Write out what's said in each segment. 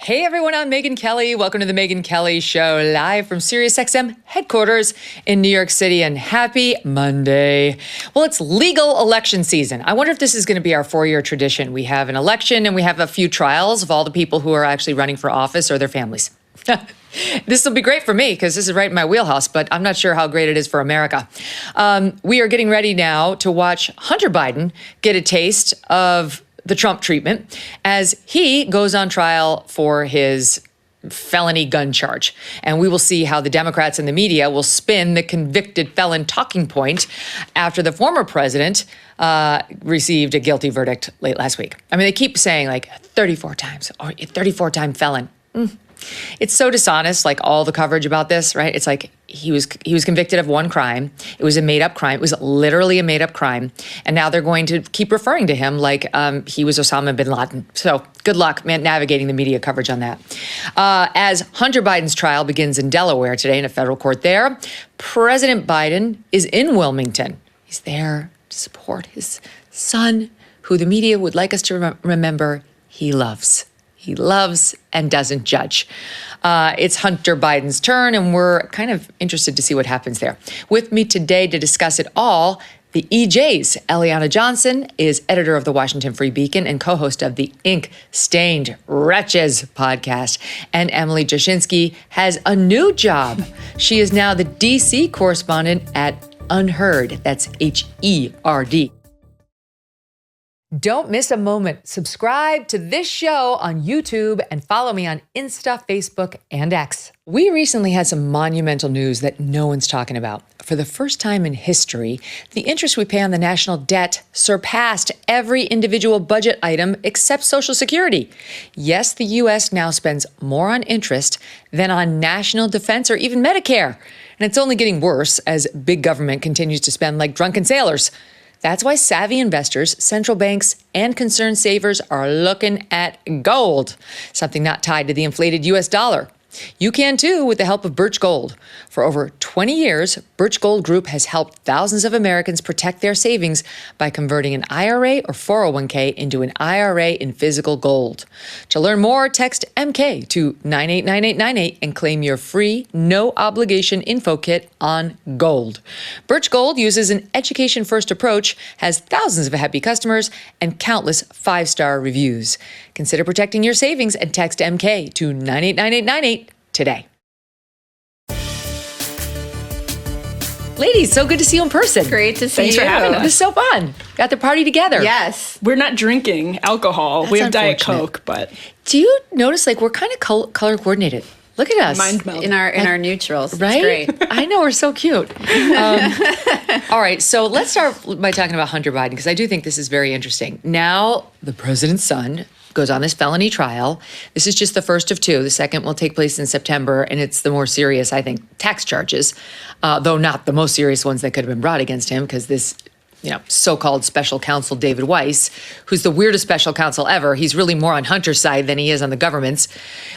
Hey everyone, I'm Megyn Kelly. Welcome to the Megyn Kelly Show, live from SiriusXM headquarters in New York City, and happy Monday. Well, it's legal election season. I wonder if this is going to be our 4-year tradition. We have an election and we have a few trials of all the people who are actually running for office or their families. This will be great for me because this is right in my wheelhouse, but I'm not sure how great it is for America. We are getting ready now to watch Hunter Biden get a taste of the Trump treatment as he goes on trial for his felony gun charge. And we will see how the Democrats and the media will spin the convicted felon talking point after the former president received a guilty verdict late last week. I mean, they keep saying like 34 times or 34-time felon. It's so dishonest, like all the coverage about this, right? It's like he was convicted of one crime. It was a made-up crime. It was literally a made-up crime. And now they're going to keep referring to him like he was Osama bin Laden. So good luck, man, navigating the media coverage on that. As Hunter Biden's trial begins in Delaware today in a federal court there, President Biden is in Wilmington. He's there to support his son, who the media would like us to remember he loves. He loves and doesn't judge. It's Hunter Biden's turn, and we're kind of interested to see what happens there. With me today to discuss it all, the EJ's Eliana Johnson is editor of the Washington Free Beacon and co-host of the Ink-Stained Wretches podcast. And Emily Jashinsky has a new job. She is now the DC correspondent at Unheard. That's HERD. Don't miss a moment. Subscribe to this show on YouTube and follow me on Insta, Facebook, and X. We recently had some monumental news that no one's talking about. For the first time in history, the interest we pay on the national debt surpassed every individual budget item except Social Security. Yes, the U.S. now spends more on interest than on national defense or even Medicare. And it's only getting worse as big government continues to spend like drunken sailors. That's why savvy investors, central banks, and concerned savers are looking at gold, something not tied to the inflated U.S. dollar. You can too with the help of Birch Gold. For over 20 years, Birch Gold Group has helped thousands of Americans protect their savings by converting an IRA or 401k into an IRA in physical gold. To learn more, text MK to 989898 and claim your free, no obligation info kit on gold. Birch Gold uses an education-first approach, has thousands of happy customers, and countless 5-star reviews. Consider protecting your savings and text MK to 989898 today. Ladies, so good to see you in person. Great to see Thanks you. for having us. It was so fun. Got the party together. Yes. We're not drinking alcohol. That's we have Diet unfortunate. Coke, but Do you notice like we're kind of color coordinated? Look at us. mind meld. In our neutrals. Right? It's great. I know, we're so cute. All right, so let's start by talking about Hunter Biden, because I do think this is very interesting. Now, the president's son goes on this felony trial. This is just the first of two. The second will take place in September, and it's the more serious, I think, tax charges, though not the most serious ones that could have been brought against him, because this so-called special counsel David Weiss, who's the weirdest special counsel ever, he's really more on Hunter's side than he is on the government's,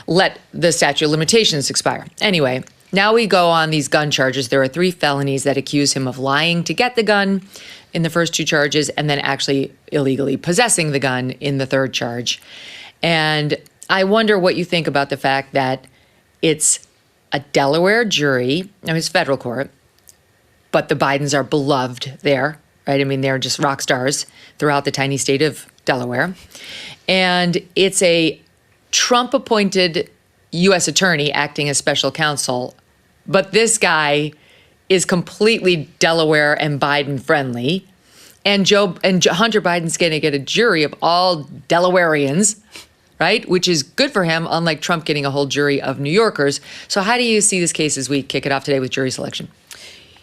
let the statute of limitations expire. Anyway, now we go on these gun charges. There are 3 felonies that accuse him of lying to get the gun in the first 2 charges, and then actually illegally possessing the gun in the 3rd charge. And I wonder what you think about the fact that it's a Delaware jury, I mean, it's federal court, but the Bidens are beloved there, right? I mean, they're just rock stars throughout the tiny state of Delaware. And it's a Trump-appointed U.S. attorney acting as special counsel, but this guy is completely Delaware and Biden friendly. And Hunter Biden's going to get a jury of all Delawareans, right? Which is good for him, unlike Trump getting a whole jury of New Yorkers. So how do you see this case as we kick it off today with jury selection?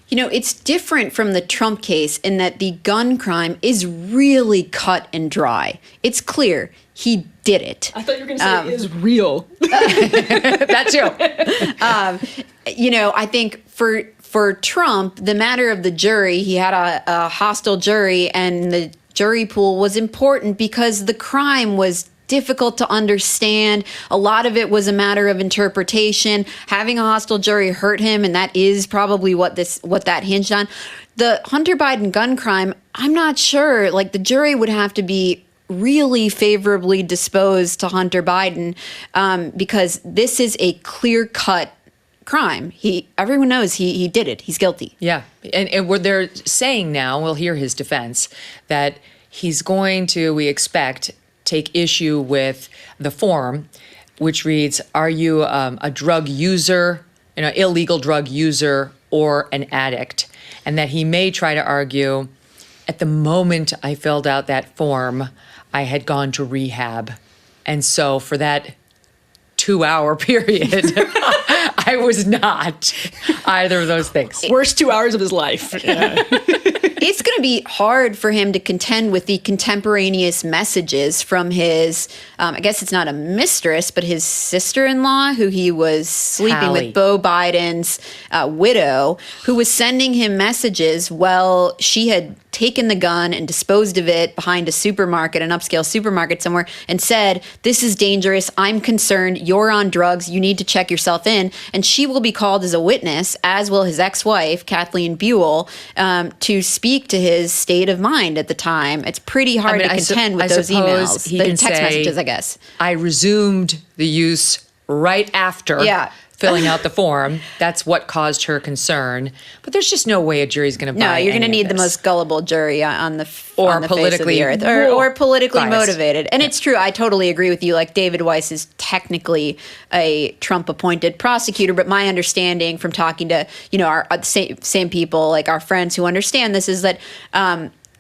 You know, it's different from the Trump case in that the gun crime is really cut and dry. It's clear he did it. I thought you were going to say it is real. That too. I think for Trump, the matter of the jury, he had a hostile jury, and the jury pool was important because the crime was difficult to understand. A lot of it was a matter of interpretation. Having a hostile jury hurt him, and that is probably what that hinged on. The Hunter Biden gun crime, I'm not sure. Like, the jury would have to be really favorably disposed to Hunter Biden because this is a clear-cut crime. Everyone knows he did it. He's guilty. Yeah. And what they're saying now, we'll hear his defense, that he's going to, we expect, take issue with the form, which reads, are you a drug user, illegal drug user, or an addict? And that he may try to argue, at the moment I filled out that form, I had gone to rehab. And so for that 2-hour period, I was not either of those things. Worst 2 hours of his life. Yeah. It's going to be hard for him to contend with the contemporaneous messages from his, I guess it's not a mistress, but his sister-in-law, who he was sleeping Hallie. with, Beau Biden's widow, who was sending him messages while she had taken the gun and disposed of it behind a supermarket, an upscale supermarket somewhere, and said, this is dangerous. I'm concerned. You're on drugs. You need to check yourself in. And she will be called as a witness, as will his ex-wife, Kathleen Buell, to speak to his state of mind at the time. It's pretty hard to contend with those emails. He The can text say, messages, I guess. I resumed the use right after filling out the form. That's what caused her concern. But there's just no way a jury's going to buy. No, you're going to any need of the this. most gullible jury on the Or on the politically face of the earth, or politically biased. motivated. And it's true. I totally agree with you. Like, David Weiss is technically a Trump-appointed prosecutor, but my understanding from talking to our same people, like our friends who understand this, is that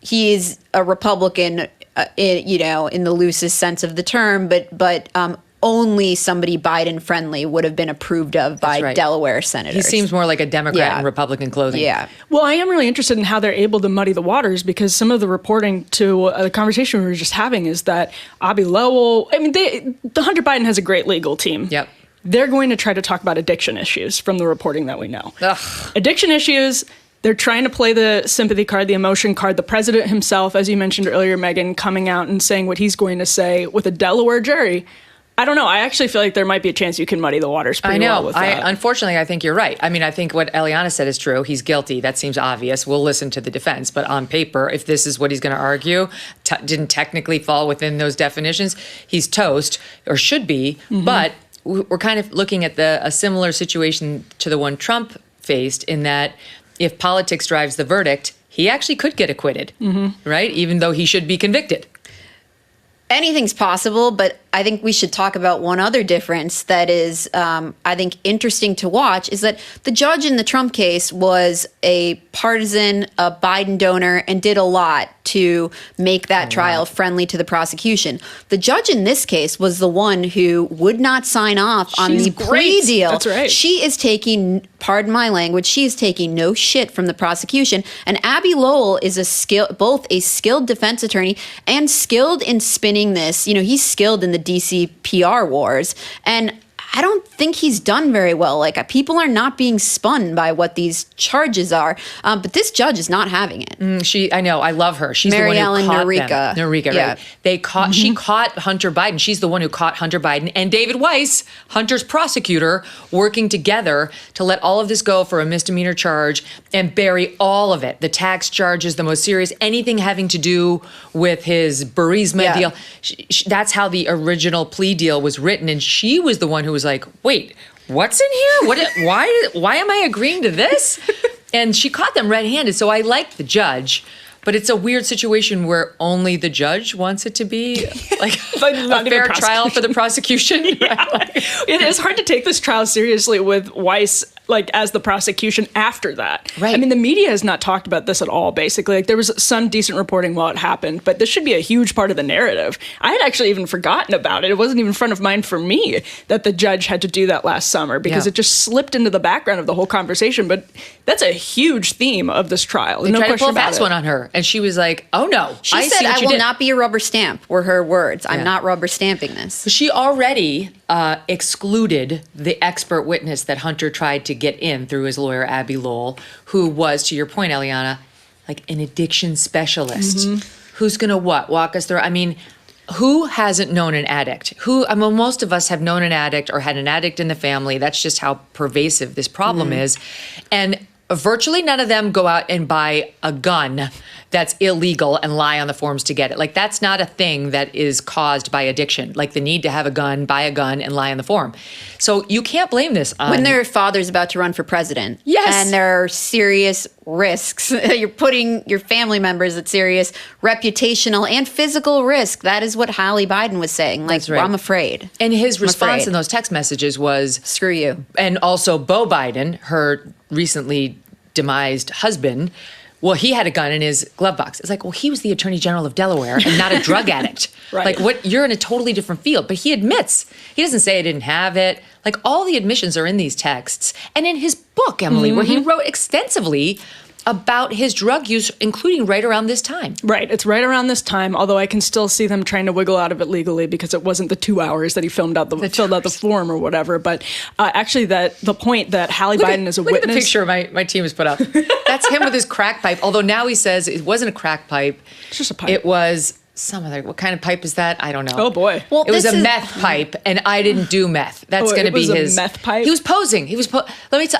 he is a Republican, in the loosest sense of the term, but only somebody Biden-friendly would have been approved of by Delaware senators. He seems more like a Democrat in Republican clothing. Yeah. Well, I am really interested in how they're able to muddy the waters, because some of the reporting to the conversation we were just having is that Abby Lowell, the Hunter Biden has a great legal team. Yep. They're going to try to talk about addiction issues from the reporting that we know. Ugh. Addiction issues, they're trying to play the sympathy card, the emotion card. The president himself, as you mentioned earlier, Megyn, coming out and saying what he's going to say with a Delaware jury. I don't know. I actually feel like there might be a chance you can muddy the waters pretty well with that. Unfortunately, I think you're right. I mean, I think what Eliana said is true. He's guilty. That seems obvious. We'll listen to the defense. But on paper, if this is what he's going to argue, didn't technically fall within those definitions, he's toast, or should be. Mm-hmm. But we're kind of looking at a similar situation to the one Trump faced, in that if politics drives the verdict, he actually could get acquitted, right? Even though he should be convicted. Anything's possible, but I think we should talk about one other difference that is, I think, interesting to watch, is that the judge in the Trump case was a partisan, a Biden donor, and did a lot to make that trial friendly to the prosecution. The judge in this case was the one who would not sign off on the plea deal. That's right. She is taking, pardon my language, she is taking no shit from the prosecution. And Abby Lowell is both a skilled defense attorney and skilled in spinning this. He's skilled in the DC PR wars. And I don't think he's done very well. Like, people are not being spun by what these charges are. But this judge is not having it. I know. I love her. She's Mary the one Ellen who caught Norica. them. Norica, Yeah. right? They caught. She caught Hunter Biden. She's the one who caught Hunter Biden and David Weiss, Hunter's prosecutor, working together to let all of this go for a misdemeanor charge and bury all of it. The tax charges, the most serious, anything having to do with his Burisma deal. That's how the original plea deal was written, and she was the one who was like, "Wait, what's in here? Why am I agreeing to this?" And she caught them red-handed. So I like the judge, but it's a weird situation where only the judge wants it to be like a fair trial for the prosecution. It is hard to take this trial seriously with Weiss, as the prosecution after that. Right. I mean, the media has not talked about this at all, basically. There was some decent reporting while it happened, but this should be a huge part of the narrative. I had actually even forgotten about it. It wasn't even front of mind for me that the judge had to do that last summer, because it just slipped into the background of the whole conversation. But that's a huge theme of this trial. They no tried to question pull a about fast it. one on her, and she was like, "Oh no, She I said, see what I you will did." not be a rubber stamp, were her words. I'm not rubber stamping this. She already excluded the expert witness that Hunter tried to get in through his lawyer, Abby Lowell, who was, to your point, Eliana, like an addiction specialist. Who's going to walk us through? I mean, who hasn't known an addict? Most of us have known an addict or had an addict in the family. That's just how pervasive this problem is. And virtually none of them go out and buy a gun that's illegal and lie on the forms to get it. Like, that's not a thing that is caused by addiction, like the need to have a gun, buy a gun, and lie on the form. So you can't blame this on... When their father's about to run for president. Yes. And there are serious risks. You're putting your family members at serious reputational and physical risk. That is what Hallie Biden was saying. Like, That's right. I'm afraid. And his response afraid. in those text messages was... Screw you. And also Beau Biden, her recently demised husband, well, he had a gun in his glove box. It's like, well, he was the Attorney General of Delaware and not a drug addict. Right. Like, what? You're in a totally different field. But he admits. He doesn't say I didn't have it. Like, all the admissions are in these texts. And in his book, Emily, where he wrote extensively about his drug use, including right around this time. Right. It's right around this time, although I can still see them trying to wiggle out of it legally because it wasn't the 2 hours that he filled out the form or whatever. But actually, the point that Hallie Biden is a Look witness. at the picture my team has put up. That's him with his crack pipe. Although now he says it wasn't a crack pipe. It's just a pipe. It was some other, what kind of pipe is that? I don't know. Oh, boy. Well, It was this a is- meth pipe, and I didn't do meth. That's Oh, going to it be was a his meth pipe? He was posing.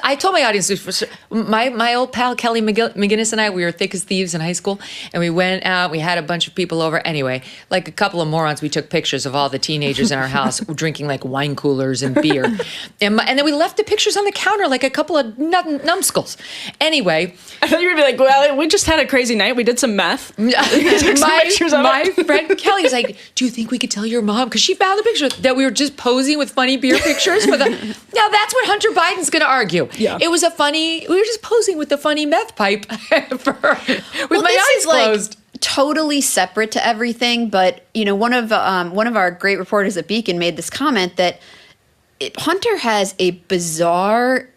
I told my audience, my old pal Kelly McGinnis and I, we were thick as thieves in high school, and we went out. We had a bunch of people over. Anyway, like a couple of morons, we took pictures of all the teenagers in our house drinking like wine coolers and beer, and then we left the pictures on the counter like a couple of numbskulls. Anyway, I thought you were going to be like, well, we just had a crazy night. We did some meth. Took some pictures of my it. friend Kelly was like, do you think we could tell your mom? Because she found the picture that we were just posing with funny beer pictures for the. Now that's what Hunter Biden's going to argue. Yeah. It was we were just posing with the funny meth pipe with my eyes closed. Totally separate to everything, but one of our great reporters at Beacon made this comment that Hunter has a bizarre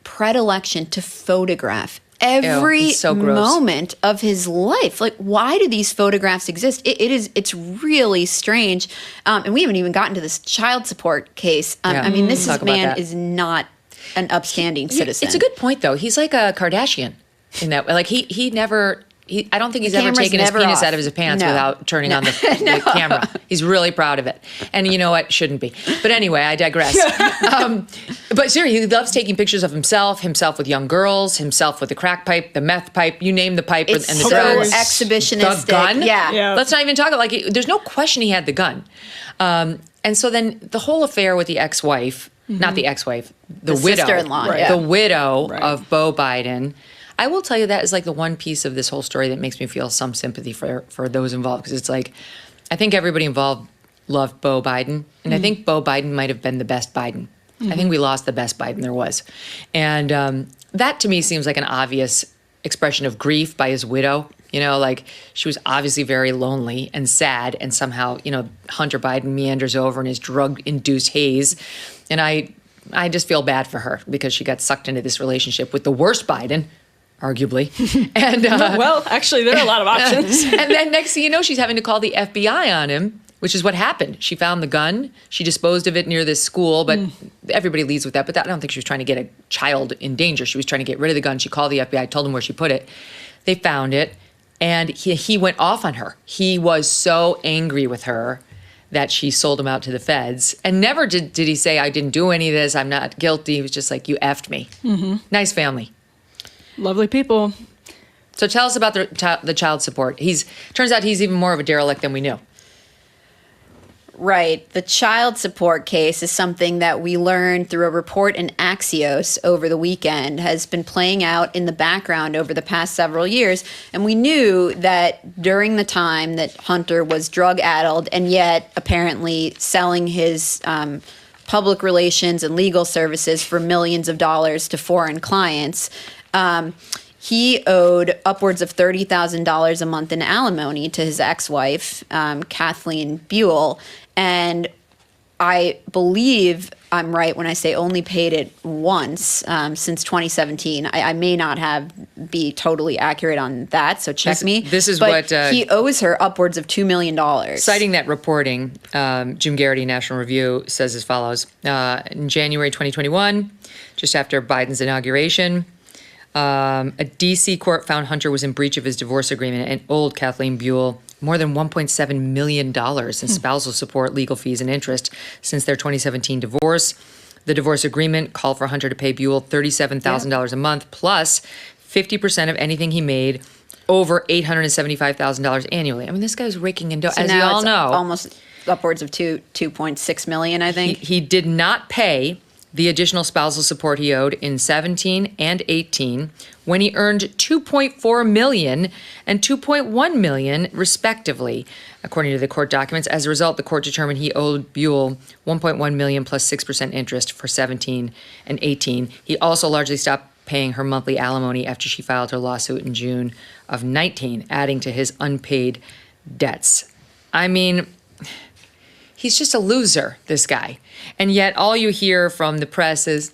predilection to photograph every he's so gross. moment of his life. Like, why do these photographs exist? It's really strange. And we haven't even gotten to this child support case. Yeah. I mean, this Talk about man that. is not an upstanding citizen. It's a good point though. He's like a Kardashian in that. Like he never. I don't think he's ever camera's taken his never penis off. out of his pants No. without turning on the camera. He's really proud of it. And you know what? Shouldn't be. But anyway, I digress. But seriously, he loves taking pictures of himself with young girls, himself with the crack pipe, the meth pipe, you name the pipe It's and the so drugs. exhibitionistic. The gun? Yeah. Let's not even talk about, there's no question he had the gun. And so then the whole affair with the ex-wife, not the ex-wife, the widow. sister-in-law, Right. yeah. The widow Right. of Beau Biden. I will tell you that is like the one piece of this whole story that makes me feel some sympathy for those involved. Because it's like, I think everybody involved loved Beau Biden. And I think Beau Biden might have been the best Biden. I think we lost the best Biden there was. And that to me seems like an obvious expression of grief by his widow. Like she was obviously very lonely and sad. And somehow, Hunter Biden meanders over in his drug-induced haze. And I just feel bad for her because she got sucked into this relationship with the worst Biden, arguably. And Well, actually, there are a lot of options. and then next thing you know, she's having to call the FBI on him, which is what happened. She found the gun. She disposed of it near this school, but everybody leads with that. But I don't think she was trying to get a child in danger. She was trying to get rid of the gun. She called the FBI, told them where she put it. They found it, and he went off on her. He was so angry with her that she sold him out to the feds. And never did he say, I didn't do any of this, I'm not guilty. He was just like, you effed me. Nice family. Lovely people. So tell us about the child support. Turns out he's even more of a derelict than we knew. Right. The child support case is something that we learned through a report in Axios over the weekend, has been playing out in the background over the past several years. And we knew that during the time that Hunter was drug-addled and yet apparently selling his public relations and legal services for millions of dollars to foreign clients, he owed upwards of $30,000 a month in alimony to his ex-wife, Kathleen Buell. And I believe I'm right when I say only paid it once since 2017. I may not be totally accurate on that, so check me. This is but what he owes her upwards of $2 million. Citing that reporting, Jim Garrity, National Review, says as follows. In January 2021, just after Biden's inauguration, a D.C. court found Hunter was in breach of his divorce agreement and owed Kathleen Buell more than $1.7 million in spousal support, legal fees, and interest since their 2017 divorce. The divorce agreement called for Hunter to pay Buell $37,000 a month plus 50% of anything he made over $875,000 annually. I mean, this guy's raking in dough, So as you now all it's know. almost upwards of 2.6 million, I think. He did not pay the additional spousal support he owed in 17 and 18 when he earned $2.4 million and $2.1 million, respectively, according to the court documents. As a result, the court determined he owed Buell $1.1 million plus 6% interest for 17 and 18. He also largely stopped paying her monthly alimony after she filed her lawsuit in June of 19, adding to his unpaid debts. I mean, he's just a loser, this guy. And yet all you hear from the press is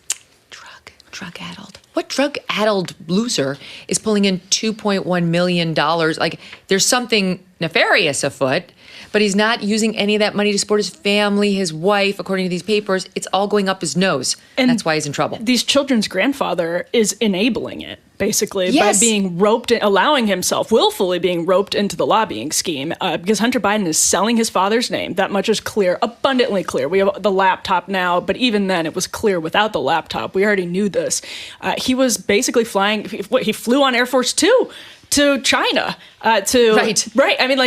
drug-addled. What drug-addled loser is pulling in $2.1 million? Like, there's something nefarious afoot, but he's not using any of that money to support his family, his wife. According to these papers, it's all going up his nose. And that's why he's in trouble. These children's grandfather is enabling it, basically, Yes. by being roped in, allowing himself, willfully being roped into the lobbying scheme, because Hunter Biden is selling his father's name. That much is clear, abundantly clear. We have the laptop now, but even then it was clear without the laptop. We already knew this. He was basically flying, he flew on Air Force Two to China. Right. I mean,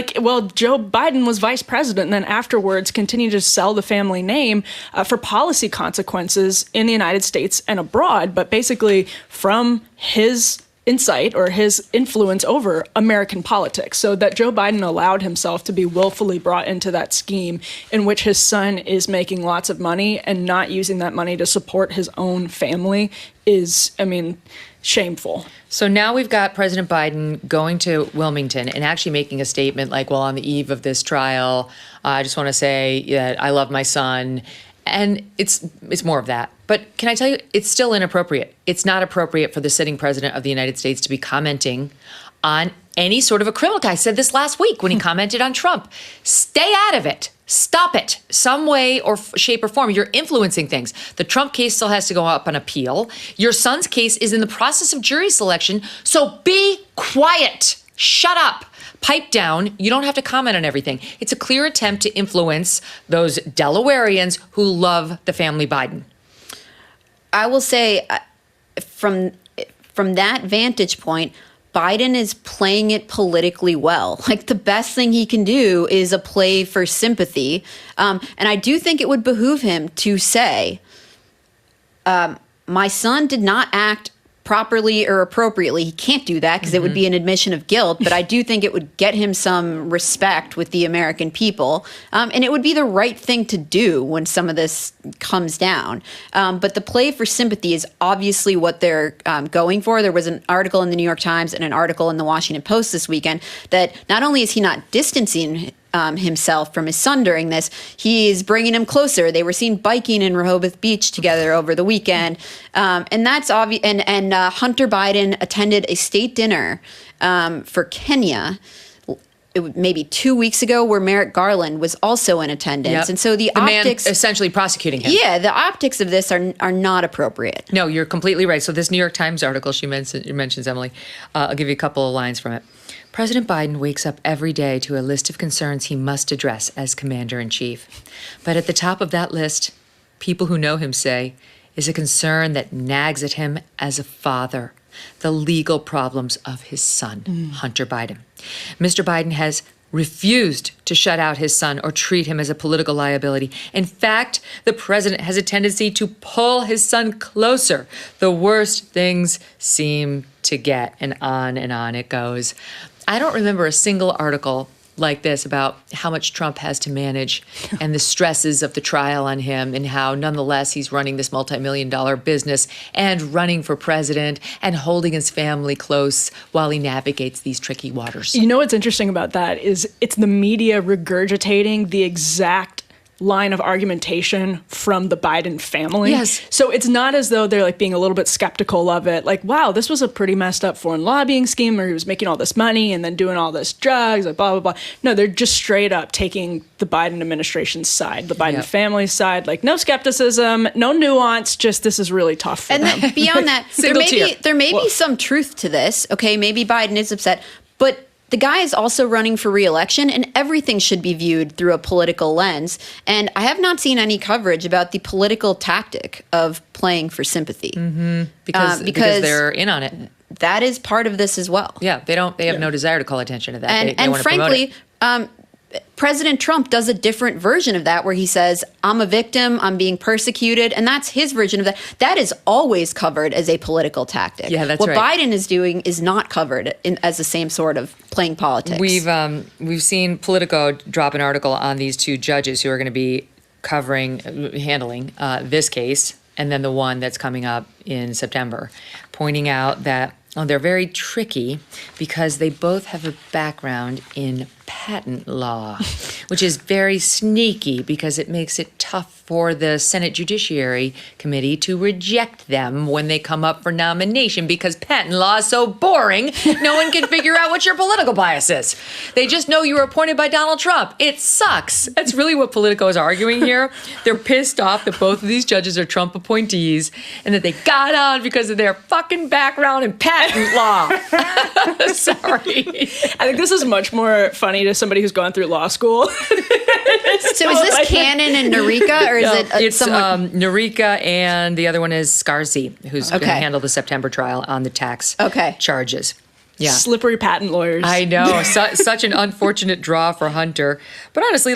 Joe Biden was vice president and then afterwards continued to sell the family name for policy consequences in the United States and abroad, but basically from his insight or his influence over American politics. So that Joe Biden allowed himself to be willfully brought into that scheme in which his son is making lots of money and not using that money to support his own family is, shameful. So now we've got President Biden going to Wilmington and actually making a statement like, well, on the eve of this trial, I just want to say that I love my son. And it's more of that. But can I tell you, it's still inappropriate. It's not appropriate for the sitting president of the United States to be commenting on any sort of a criminal case. I said this last week when he commented on Trump. Stay out of it. Stop it. Some way or shape or form. You're influencing things. The Trump case still has to go up on appeal. Your son's case is in the process of jury selection. So be quiet. Shut up. Pipe down. You don't have to comment on everything. It's a clear attempt to influence those Delawareans who love the family Biden. I will say, from that vantage point, Biden is playing it politically well. Like, the best thing he can do is a play for sympathy. And I do think it would behoove him to say, my son did not act properly or appropriately. He can't do that because it would be an admission of guilt, but I do think it would get him some respect with the American people. And it would be the right thing to do when some of this comes down. But the play for sympathy is obviously what they're going for. There was an article in the New York Times and an article in the Washington Post this weekend that not only is he not distancing himself from his son during this, he is bringing him closer. They were seen biking in Rehoboth Beach together over the weekend, and that's obvious. And Hunter Biden attended a state dinner for Kenya maybe 2 weeks ago, where Merrick Garland was also in attendance. Yep. And so the optics, man essentially prosecuting him. Yeah, the optics of this are not appropriate. No, you're completely right. So this New York Times article you mentions, Emily, I'll give you a couple of lines from it. President Biden wakes up every day to a list of concerns he must address as commander-in-chief. But at the top of that list, people who know him say, is a concern that nags at him as a father: the legal problems of his son, Hunter Biden. Mr. Biden has refused to shut out his son or treat him as a political liability. In fact, the president has a tendency to pull his son closer. The worst things seem to get, and on it goes. I don't remember a single article like this about how much Trump has to manage and the stresses of the trial on him, and how nonetheless he's running this multi-million-dollar business and running for president and holding his family close while he navigates these tricky waters. You know what's interesting about that is it's the media regurgitating the exact line of argumentation from the Biden family. Yes. So it's not as though they're like being a little bit skeptical of it. Like, wow, this was a pretty messed up foreign lobbying scheme where he was making all this money and then doing all this drugs, like blah, blah, blah. No, they're just straight up taking the Biden administration's side, the Biden family's side. Like, no skepticism, no nuance, just this is really tough for them. And then beyond that, there may be some truth to this. Okay, maybe Biden is upset, but the guy is also running for re-election, and everything should be viewed through a political lens. And I have not seen any coverage about the political tactic of playing for sympathy. Because they're in on it. that is part of this as well. Yeah, they have no desire to call attention to that. And, they want to promote frankly, it. President Trump does a different version of that where he says, I'm a victim, I'm being persecuted. And that's his version of that. That is always covered as a political tactic. Yeah, that's what right. Biden is doing is not covered as the same sort of playing politics. We've seen Politico drop an article on these two judges who are going to be handling this case and then the one that's coming up in September, pointing out that they're very tricky because they both have a background in patent law, which is very sneaky because it makes it tough for the Senate Judiciary Committee to reject them when they come up for nomination because patent law is so boring, no one can figure out what your political bias is. They just know you were appointed by Donald Trump. It sucks. That's really what Politico is arguing here. They're pissed off that both of these judges are Trump appointees and that they got on because of their fucking background in patent law. Sorry. I think this is much more funny to somebody who's gone through law school. So is this Cannon and Norica, or is it It's someone? Norica, and the other one is Scarsi, who's going to Okay. handle the September trial on the tax charges. Yeah. Slippery patent lawyers. I know. Such an unfortunate draw for Hunter. But honestly,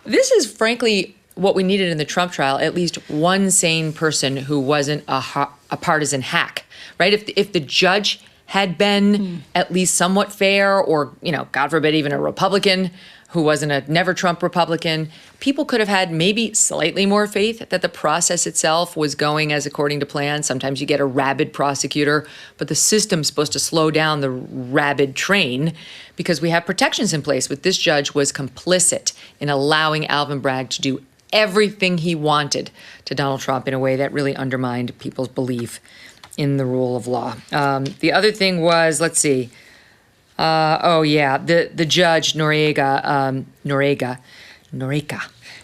this is frankly what we needed in the Trump trial, at least one sane person who wasn't a partisan hack, right? If the judge had been at least somewhat fair or, God forbid, even a Republican who wasn't a never Trump Republican, people could have had maybe slightly more faith that the process itself was going as according to plan. Sometimes you get a rabid prosecutor, but the system's supposed to slow down the rabid train because we have protections in place. But this judge was complicit in allowing Alvin Bragg to do everything he wanted to Donald Trump in a way that really undermined people's belief in the rule of law. The other thing was, let's see. The judge, Noriega,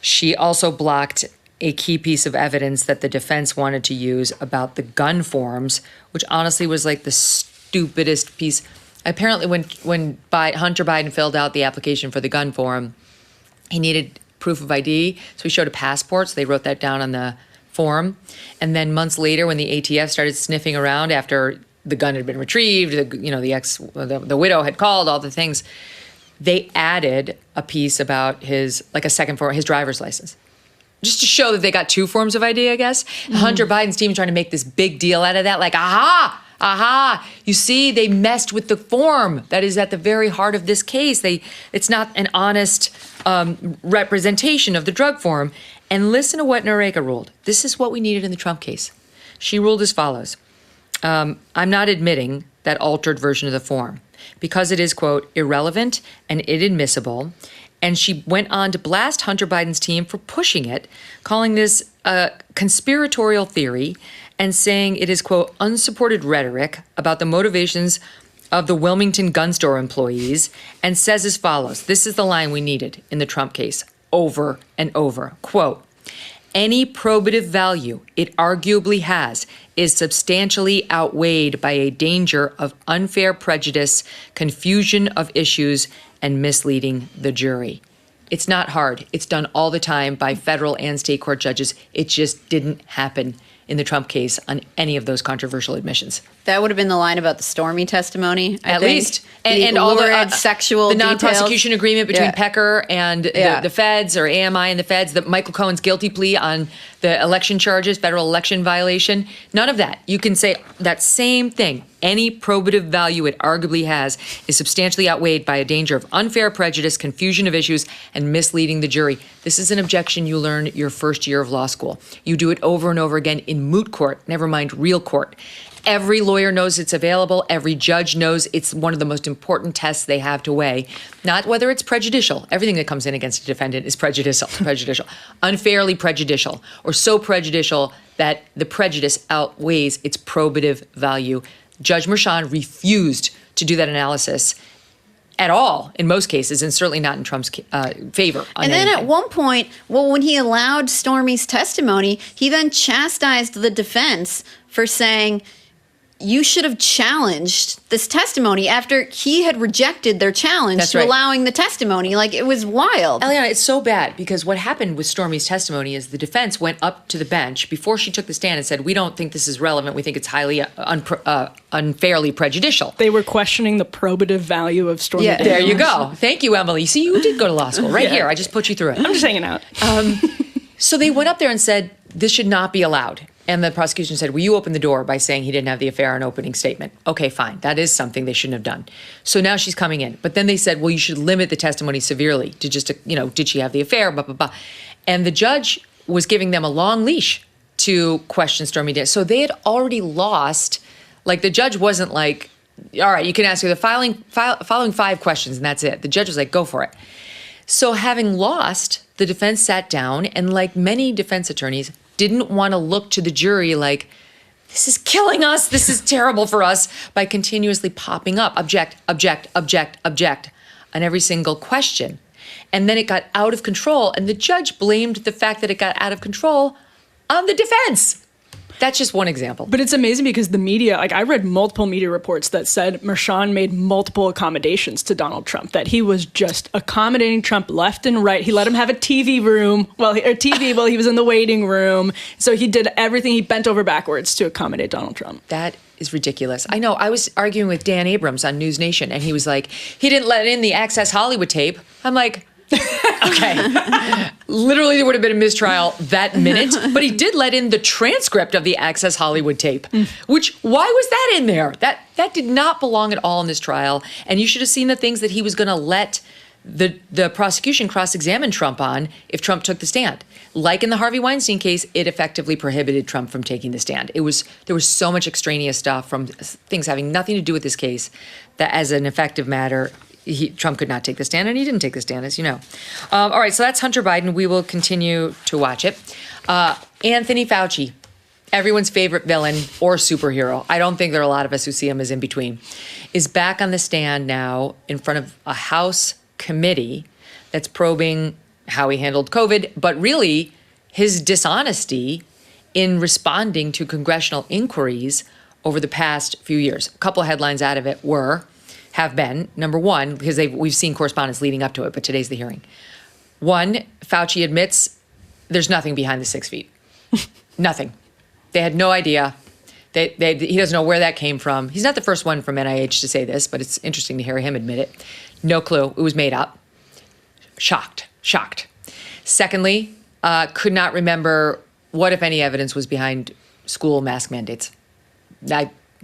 she also blocked a key piece of evidence that the defense wanted to use about the gun forms, which honestly was like the stupidest piece. Apparently, when Hunter Biden filled out the application for the gun form, he needed proof of ID, so he showed a passport, so they wrote that down on the form. And then months later, when the ATF started sniffing around after the gun had been retrieved, the widow had called, all the things, they added a piece about his driver's license, just to show that they got two forms of ID, I guess. Mm-hmm. Hunter Biden's team trying to make this big deal out of that, like, aha, you see, they messed with the form that is at the very heart of this case. It's not an honest representation of the drug form. And listen to what Noriega ruled. This is what we needed in the Trump case. She ruled as follows. I'm not admitting that altered version of the form because it is, quote, irrelevant and inadmissible. And she went on to blast Hunter Biden's team for pushing it, calling this a conspiratorial theory and saying it is, quote, unsupported rhetoric about the motivations of the Wilmington gun store employees, and says as follows. This is the line we needed in the Trump case over and over. Quote, any probative value it arguably has is substantially outweighed by a danger of unfair prejudice, confusion of issues, and misleading the jury. It's not hard. It's done all the time by federal and state court judges. It just didn't happen in the Trump case on any of those controversial admissions. That would have been the line about the Stormy testimony, At least. And all the sexual the details. non-prosecution agreement between Pecker and the feds, or AMI and the feds, the Michael Cohen's guilty plea on the election charges, federal election violation. None of that. You can say that same thing. Any probative value it arguably has is substantially outweighed by a danger of unfair prejudice, confusion of issues, and misleading the jury. This is an objection you learn your first year of law school. You do it over and over again in moot court, never mind real court. Every lawyer knows it's available. Every judge knows it's one of the most important tests they have to weigh. Not whether it's prejudicial. Everything that comes in against a defendant is prejudicial, unfairly prejudicial, or so prejudicial that the prejudice outweighs its probative value. Judge Merchan refused to do that analysis at all in most cases, and certainly not in Trump's favor. And then at one point, when he allowed Stormy's testimony, he then chastised the defense for saying, you should have challenged this testimony after he had rejected their challenge That's to right. allowing the testimony. Like, it was wild. Eliana, it's so bad because what happened with Stormy's testimony is the defense went up to the bench before she took the stand and said, we don't think this is relevant. We think it's highly unfairly prejudicial. They were questioning the probative value of Stormy Daniels. There you go. Thank you, Emily. See, you did go to law school right here. I just put you through it. I'm just hanging out. So they went up there and said, this should not be allowed. And the prosecution said, will you open the door by saying he didn't have the affair on opening statement? Okay, fine. That is something they shouldn't have done. So now she's coming in. But then they said, well, you should limit the testimony severely to just, did she have the affair, blah, blah, blah. And the judge was giving them a long leash to question Stormy Daniels. So they had already lost. Like, the judge wasn't like, all right, you can ask her the following 5 questions and that's it. The judge was like, go for it. So having lost, the defense sat down and, like many defense attorneys, didn't want to look to the jury like, this is killing us, this is terrible for us, by continuously popping up, object, object, object, object, on every single question. And then it got out of control, and the judge blamed the fact that it got out of control on the defense. That's just one example. But it's amazing because the media, like I read multiple media reports that said Mershon made multiple accommodations to Donald Trump, that he was just accommodating Trump left and right. He let him have a TV while he was in the waiting room. So he did everything. He bent over backwards to accommodate Donald Trump. That is ridiculous. I know. I was arguing with Dan Abrams on News Nation, and he was like, he didn't let in the Access Hollywood tape. I'm like, okay. Literally, there would have been a mistrial that minute, but he did let in the transcript of the Access Hollywood tape, which, why was that in there? That did not belong at all in this trial. And you should have seen the things that he was going to let the prosecution cross-examine Trump on if Trump took the stand. Like in the Harvey Weinstein case, it effectively prohibited Trump from taking the stand. There was so much extraneous stuff from things having nothing to do with this case that, as an effective matter, Trump could not take the stand, and he didn't take the stand, as you know. All right, so that's Hunter Biden. We will continue to watch it. Anthony Fauci, everyone's favorite villain or superhero. I don't think there are a lot of us who see him as in between, is back on the stand now in front of a House committee that's probing how he handled COVID, but really his dishonesty in responding to congressional inquiries over the past few years. A couple of headlines out of it have been, number one, because we've seen correspondence leading up to it, but today's the hearing. One, Fauci admits there's nothing behind the 6 feet. Nothing. They had no idea. He doesn't know where that came from. He's not the first one from NIH to say this, but it's interesting to hear him admit it. No clue. It was made up. Shocked. Secondly, could not remember what, if any, evidence was behind school mask mandates.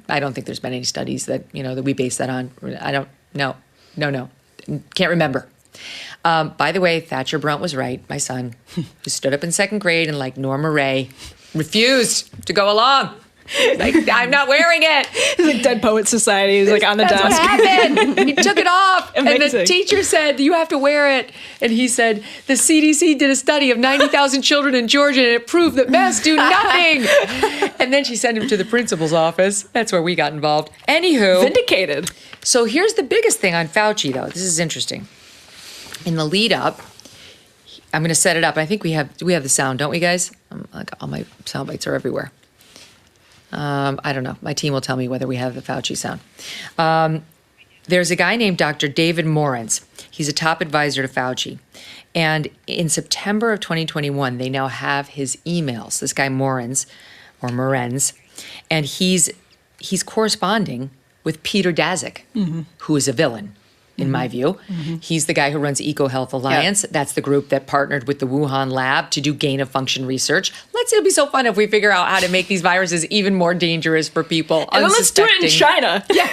I don't think there's been any studies that, that we base that on. I don't know. No. Can't remember. By the way, Thatcher Brunt was right. My son, who stood up in second grade and, like Norma Ray, refused to go along. Like, I'm not wearing it. It's like Dead Poets Society. He's like on the That's desk. what happened. He took it off. Amazing. And the teacher said, you have to wear it. And he said, the CDC did a study of 90,000 children in Georgia and it proved that masks do nothing. And then she sent him to the principal's office. That's where we got involved. Anywho. Vindicated. So here's the biggest thing on Fauci, though. This is interesting. In the lead up, I'm going to set it up. I think we have the sound, don't we, guys? Like, all my sound bites are everywhere. I don't know. My team will tell me whether we have the Fauci sound. There's a guy named Dr. David Morens. He's a top advisor to Fauci. And in September of 2021, they now have his emails. This guy Morens, and he's corresponding with Peter Daszak, who is a villain. In my view. He's the guy who runs EcoHealth Alliance. Yep. That's the group that partnered with the Wuhan lab to do gain-of-function research. It'll be so fun if we figure out how to make these viruses even more dangerous for people. And let's do it in China. Yeah.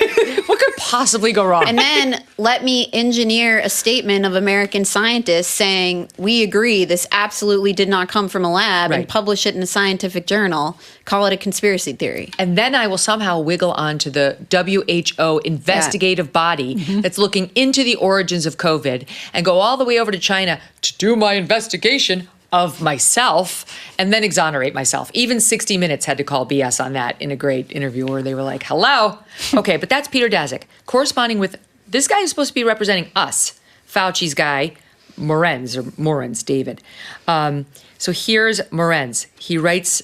What could possibly go wrong? And then let me engineer a statement of American scientists saying, we agree this absolutely did not come from a lab, and publish it in a scientific journal. Call it a conspiracy theory. And then I will somehow wiggle onto the WHO investigative body that's looking into the origins of COVID and go all the way over to China to do my investigation of myself and then exonerate myself. Even 60 Minutes had to call BS on that in a great interview where they were like, hello. Okay, but that's Peter Daszak corresponding with this guy who's supposed to be representing us, Fauci's guy, Morens, David. So here's Morens. He writes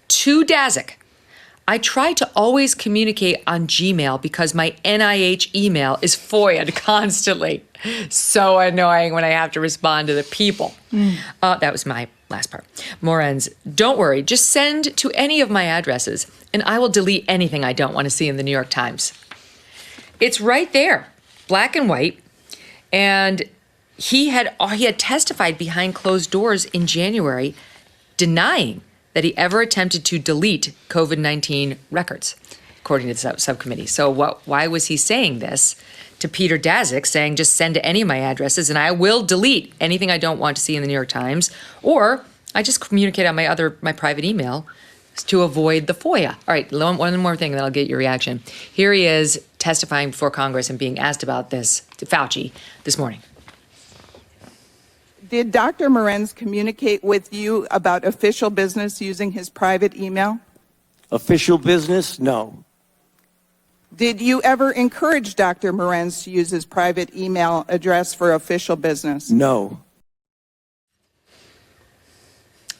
to Daszak I try to always communicate on Gmail because my NIH email is FOIA'd constantly. So annoying when I have to respond to the people. That was my last part. Morenz, don't worry. Just send to any of my addresses, and I will delete anything I don't want to see in the New York Times. It's right there, black and white. And he had testified behind closed doors in January, denying that he ever attempted to delete COVID-19 records, according to the subcommittee. So why was he saying this to Peter Daszak, saying just send to any of my addresses and I will delete anything I don't want to see in the New York Times, or I just communicate on my private email to avoid the FOIA. All right, one more thing, and then I'll get your reaction. Here he is testifying before Congress and being asked about this to Fauci this morning. Did Dr. Morenz communicate with you about official business using his private email? Official business? No. Did you ever encourage Dr. Morenz to use his private email address for official business? No.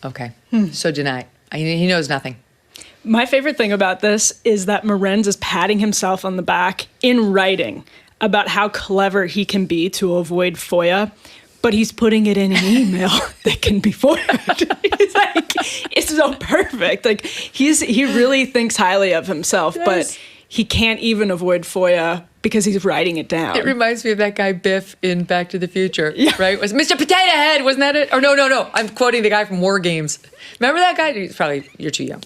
Okay, so deny. He knows nothing. My favorite thing about this is that Morenz is patting himself on the back in writing about how clever he can be to avoid FOIA, but he's putting it in an email that can be FOIA'd. It's like, it's so perfect. Like, he really thinks highly of himself, but he can't even avoid FOIA because he's writing it down. It reminds me of that guy Biff in Back to the Future, right? Was Mr. Potato Head, wasn't that it? Or no. I'm quoting the guy from War Games. Remember that guy? You're too young.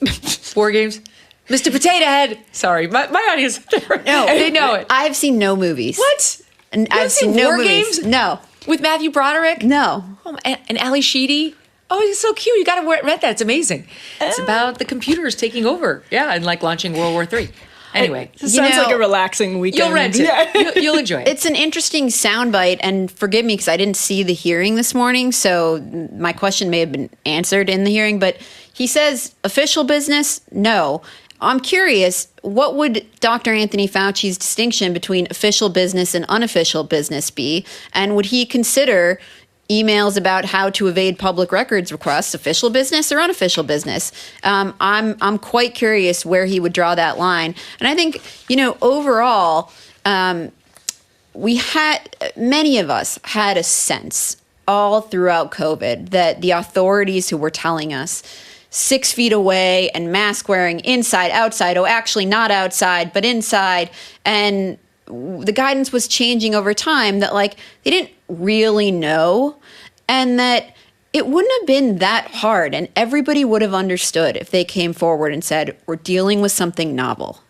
War Games? Mr. Potato Head. Sorry, my audience, No, they know it. I've seen no movies. What? And You I've seen no War movies. Games? No. With Matthew Broderick? No. Oh, and Ali Sheedy? Oh, he's so cute. You got to read that. It's amazing. It's about the computers taking over. Yeah, and like launching World War III. Anyway. It sounds like a relaxing weekend. You'll rent it. Yeah. You'll enjoy it. It's an interesting soundbite, and forgive me because I didn't see the hearing this morning, so my question may have been answered in the hearing, but he says official business? No. I'm curious, what would Dr. Anthony Fauci's distinction between official business and unofficial business be? And would he consider emails about how to evade public records requests official business or unofficial business? I'm quite curious where he would draw that line. And I think, overall, many of us had a sense all throughout COVID that the authorities who were telling us 6 feet away and mask wearing inside, outside, actually not outside, but inside. And the guidance was changing over time that they didn't really know, and that it wouldn't have been that hard. And everybody would have understood if they came forward and said, we're dealing with something novel.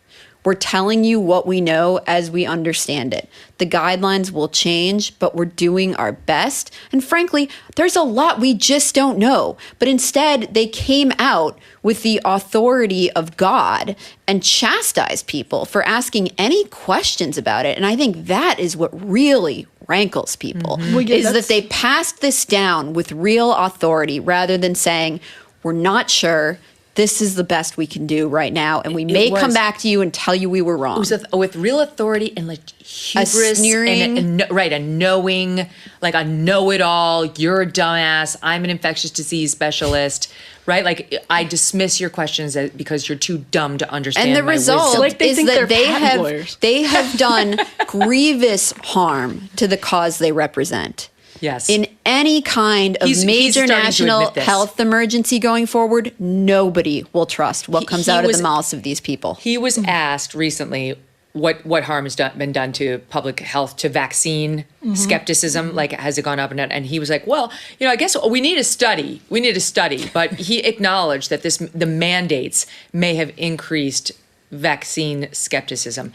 We're telling you what we know as we understand it. The guidelines will change, but we're doing our best. And frankly, there's a lot we just don't know. But instead, they came out with the authority of God and chastised people for asking any questions about it. And I think that is what really rankles people, is that they passed this down with real authority rather than saying, we're not sure. This is the best we can do right now, and we may come back to you and tell you we were wrong. It was with real authority and hubris, a sneering, a knowing, a know-it-all. You're a dumbass. I'm an infectious disease specialist, right? I dismiss your questions because you're too dumb to understand. And the result is that they have done grievous harm to the cause they represent. Yes. In any kind of major national health emergency going forward, nobody will trust what comes out of the mouths of these people. He was asked recently what harm has been done to public health, to vaccine skepticism, has it gone up and down? And he was like, well, I guess we need a study. But he acknowledged that the mandates may have increased vaccine skepticism.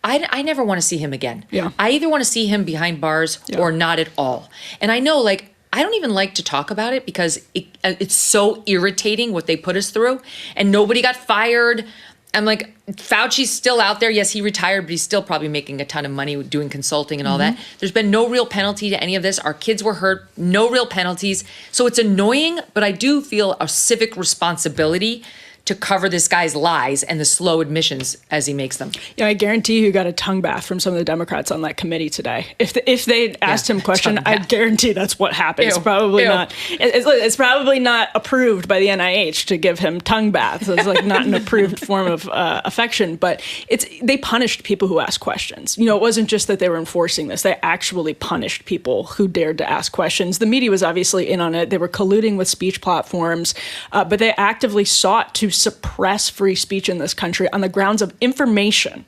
I never want to see him again. Yeah. I either want to see him behind bars or not at all. And I know, I don't even like to talk about it because it's so irritating what they put us through. And nobody got fired. I'm like, Fauci's still out there. Yes, he retired, but he's still probably making a ton of money doing consulting and all that. There's been no real penalty to any of this. Our kids were hurt, no real penalties. So it's annoying, but I do feel a civic responsibility to cover this guy's lies and the slow admissions as he makes them. Yeah, I guarantee you got a tongue bath from some of the Democrats on that committee today. If they asked him a question, I guarantee that's what happened. It's probably not. It's probably not approved by the NIH to give him tongue baths. It's like not an approved form of affection. But they punished people who asked questions. You know, it wasn't just that they were enforcing this. They actually punished people who dared to ask questions. The media was obviously in on it. They were colluding with speech platforms, but they actively sought to suppress free speech in this country on the grounds of information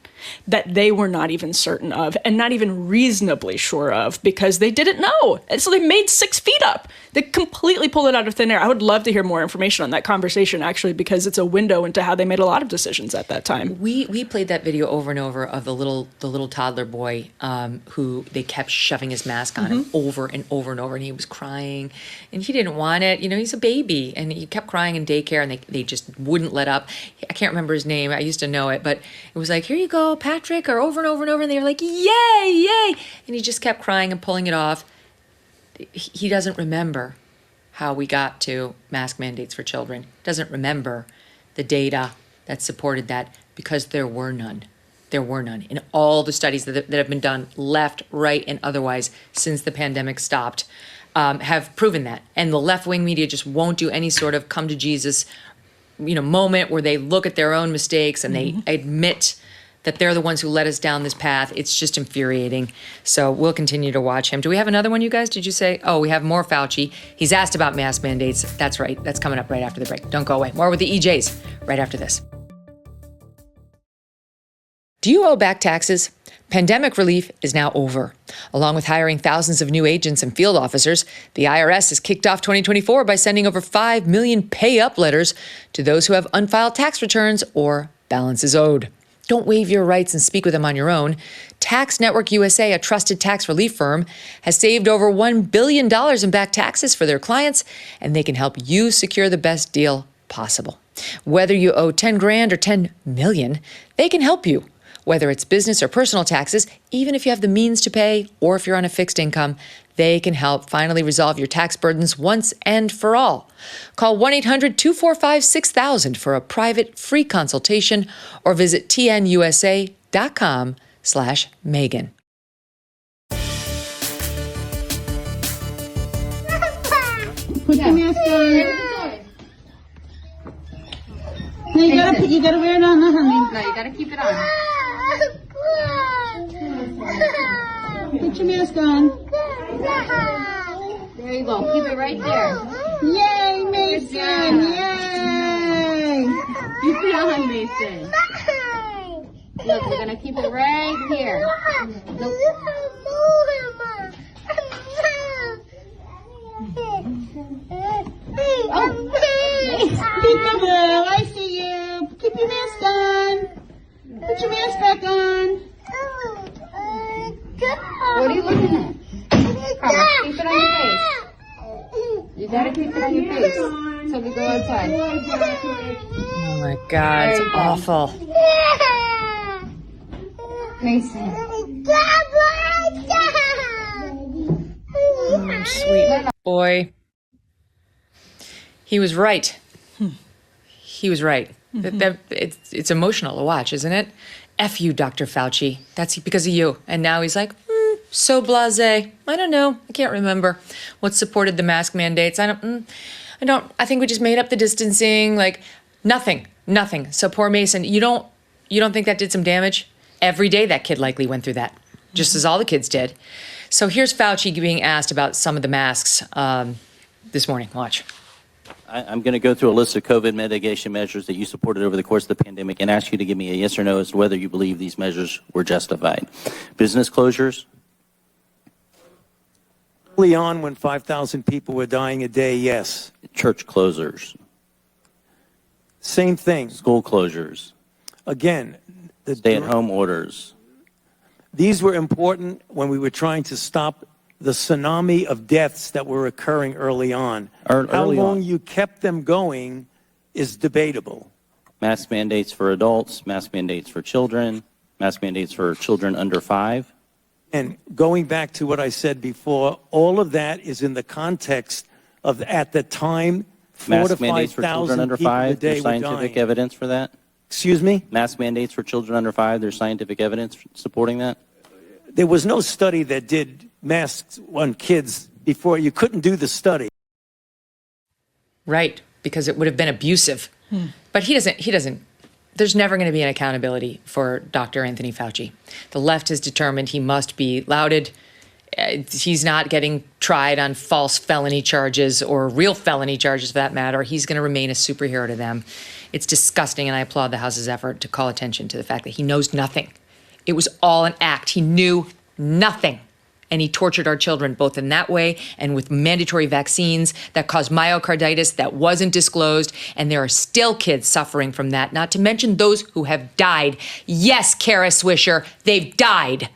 that they were not even certain of and not even reasonably sure of because they didn't know. And so they made 6 feet up. They completely pulled it out of thin air. I would love to hear more information on that conversation, actually, because it's a window into how they made a lot of decisions at that time. We played that video over and over of the little toddler boy who they kept shoving his mask on him over and over and over, and he was crying, and he didn't want it. You know, he's a baby, and he kept crying in daycare, and they just wouldn't let up. I can't remember his name. I used to know it, but it was like, here you go, Patrick, or over and over and over, and they were like, yay, yay, and he just kept crying and pulling it off. He doesn't remember how we got to mask mandates for children. Doesn't remember the data that supported that because there were none. There were none. In all the studies that have been done, left, right, and otherwise, since the pandemic stopped, have proven that. And the left-wing media just won't do any sort of come to Jesus, moment where they look at their own mistakes and they admit that they're the ones who led us down this path. It's just infuriating. So we'll continue to watch him. Do we have another one, you guys? Did you say? Oh, we have more Fauci. He's asked about mask mandates. That's right. That's coming up right after the break. Don't go away. More with the EJs right after this. Do you owe back taxes? Pandemic relief is now over. Along with hiring thousands of new agents and field officers, the IRS has kicked off 2024 by sending over 5 million pay-up letters to those who have unfiled tax returns or balances owed. Don't waive your rights and speak with them on your own. Tax Network USA, a trusted tax relief firm, has saved over $1 billion in back taxes for their clients, and they can help you secure the best deal possible. Whether you owe 10 grand or 10 million, they can help you. Whether it's business or personal taxes, even if you have the means to pay or if you're on a fixed income, they can help finally resolve your tax burdens once and for all. Call 1-800-245-6000 for a private free consultation or visit tnusa.com/Megyn. Put your mask on. No, you gotta wear it on, honey. No, you gotta keep it on. Put your mask on. There you go. Keep it right there. Yay, Mason! Yay! Keep it on, Mason. Look, we're gonna keep it right here. Look. Peekaboo, I see you. Keep your mask on. Put your mask back on. What are you looking at? Come on, keep it on your face. You gotta keep it on your face until we go outside. Oh my God, it's awful. Mason. Oh, sweet boy. He was right. He was right. It's emotional to watch, isn't it? F you, Dr. Fauci. That's because of you. And now he's like, so blasé. I don't know. I can't remember what supported the mask mandates. I think we just made up the distancing. Like nothing. So poor Mason, you don't think that did some damage? Every day that kid likely went through that, just as all the kids did. So here's Fauci being asked about some of the masks this morning. Watch. I'm going to go through a list of COVID mitigation measures that you supported over the course of the pandemic and ask you to give me a yes or no as to whether you believe these measures were justified. Business closures. Early on, when 5,000 people were dying a day, yes. Church closures. Same thing. School closures. Again, the stay-at-home orders. These were important when we were trying to stop the tsunami of deaths that were occurring early on. How long you kept them going is debatable. Mask mandates for adults, mask mandates for children, mask mandates for children under 5. And going back to what I said before, all of that is in the context of, at the time, Mask mandates for children under 5, there's scientific evidence for that? Excuse me? Mask mandates for children under 5, there's scientific evidence supporting that? There was no study that did masks on kids before. You couldn't do the study. Right, because it would have been abusive. But he doesn't, there's never going to be an accountability for Dr. Anthony Fauci. The left has determined he must be lauded. He's not getting tried on false felony charges or real felony charges for that matter. He's going to remain a superhero to them. It's disgusting, and I applaud the House's effort to call attention to the fact that he knows nothing. It was all an act. He knew nothing. And he tortured our children both in that way and with mandatory vaccines that caused myocarditis that wasn't disclosed. And there are still kids suffering from that, not to mention those who have died. Yes, Kara Swisher, they've died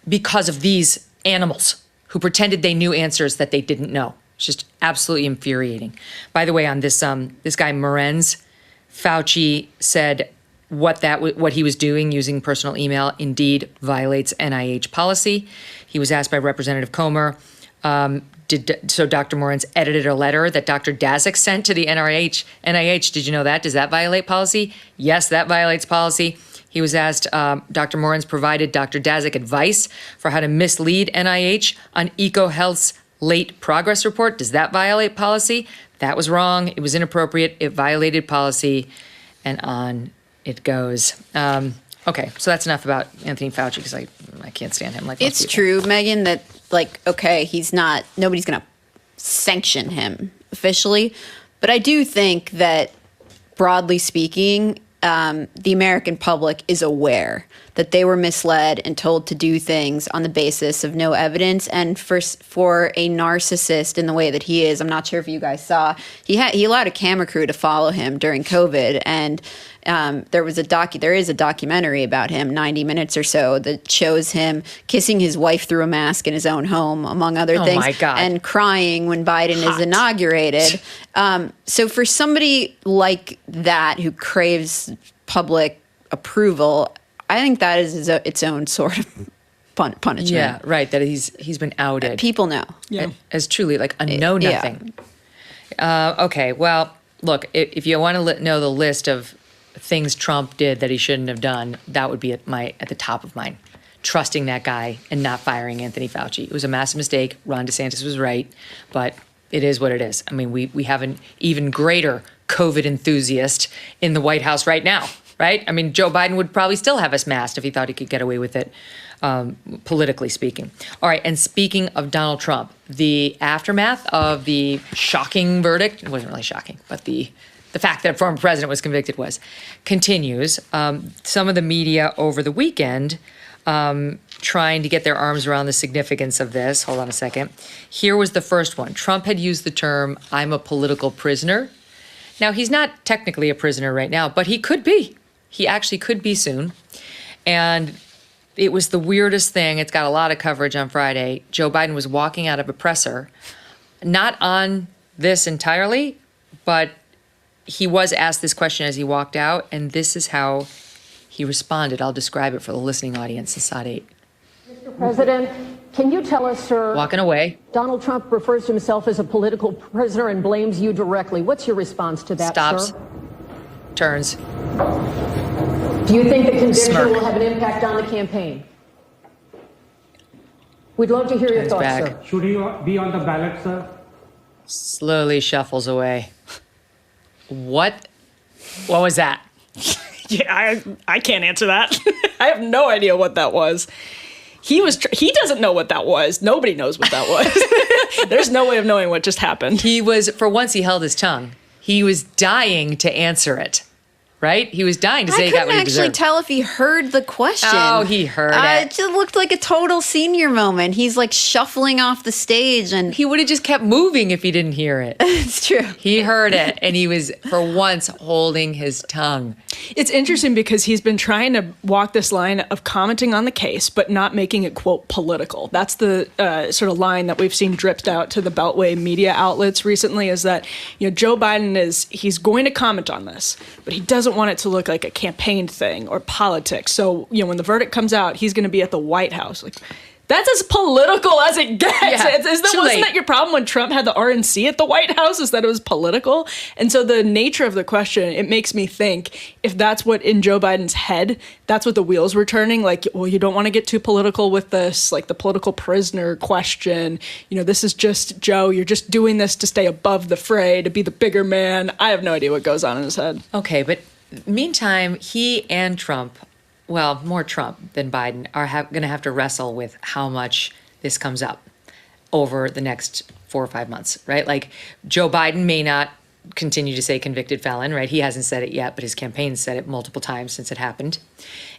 because of these animals who pretended they knew answers that they didn't know. It's just absolutely infuriating. By the way, on this guy Morenz, Fauci said what he was doing using personal email indeed violates NIH policy. He was asked by Representative Comer, so Dr. Morenz edited a letter that Dr. Daszak sent to the NIH. Did you know that? Does that violate policy? Yes, that violates policy. He was asked, Dr. Morenz provided Dr. Daszak advice for how to mislead NIH on EcoHealth's late progress report. Does that violate policy? That was wrong. It was inappropriate. It violated policy. And on it goes. Okay, so that's enough about Anthony Fauci because I can't stand him. Like it's true, Megyn, that okay, nobody's going to sanction him officially, but I do think that broadly speaking, the American public is aware that they were misled and told to do things on the basis of no evidence. And for a narcissist in the way that he is, I'm not sure if you guys saw, he allowed a camera crew to follow him during COVID, and there is a documentary about him, 90 minutes or so, that shows him kissing his wife through a mask in his own home, among other things, my God. and crying when Biden is inaugurated. So for somebody like that who craves public approval, I think that is its own sort of punishment. Yeah, right. That he's been outed. People know. Yeah. As truly like a know nothing. Yeah. Okay. Well, look, if you want to know the list of things Trump did that he shouldn't have done, that would be at the top of mine. Trusting that guy and not firing Anthony Fauci. It was a massive mistake. Ron DeSantis was right, but it is what it is. I mean, we have an even greater COVID enthusiast in the White House right now, right? I mean, Joe Biden would probably still have us masked if he thought he could get away with it, politically speaking. All right, and speaking of Donald Trump, the aftermath of the shocking verdict, it wasn't really shocking, but the fact that a former president was convicted continues. Some of the media over the weekend trying to get their arms around the significance of this. Hold on a second. Here was the first one. Trump had used the term, "I'm a political prisoner." Now, he's not technically a prisoner right now, but he could be. He actually could be soon. And it was the weirdest thing. It's got a lot of coverage on Friday. Joe Biden was walking out of a presser, not on this entirely, but he was asked this question as he walked out, and this is how he responded. I'll describe it for the listening audience in SOT 8. Mr. President, can you tell us, sir, walking away, Donald Trump refers to himself as a political prisoner and blames you directly. What's your response to that, stops, sir? Turns. Do you think the conviction Smirk. will have an impact on the campaign? We'd love to hear your thoughts, back. sir. Should he be on the ballot, sir? Slowly shuffles away. What was that? Yeah, I can't answer that. I have no idea what that was. He doesn't know what that was. Nobody knows what that was. There's no way of knowing what just happened. For once he held his tongue. He was dying to answer it. Right? He was dying to say he got what he deserved. I couldn't actually tell if he heard the question. Oh, he heard it. It just looked like a total senior moment. He's like shuffling off the stage, and he would have just kept moving if he didn't hear it. It's true. He heard it, and he was, for once, holding his tongue. It's interesting because he's been trying to walk this line of commenting on the case, but not making it, quote, political. That's the sort of line that we've seen dripped out to the Beltway media outlets recently, is that, Joe Biden he's going to comment on this, but he doesn't want it to look like a campaign thing or politics. So, when the verdict comes out, he's going to be at the White House. Like, That's as political as it gets. Yeah, Wasn't that your problem when Trump had the RNC at the White House, is that it was political? And so the nature of the question, it makes me think, if that's what in Joe Biden's head, that's what the wheels were turning. Like, well, you don't want to get too political with this, like the political prisoner question. This is just, Joe, you're just doing this to stay above the fray, to be the bigger man. I have no idea what goes on in his head. Okay, but meantime, he and Trump, well, more Trump than Biden, are going to have to wrestle with how much this comes up over the next 4 or 5 months, right? Like, Joe Biden may not continue to say convicted felon, right? He hasn't said it yet, but his campaign said it multiple times since it happened.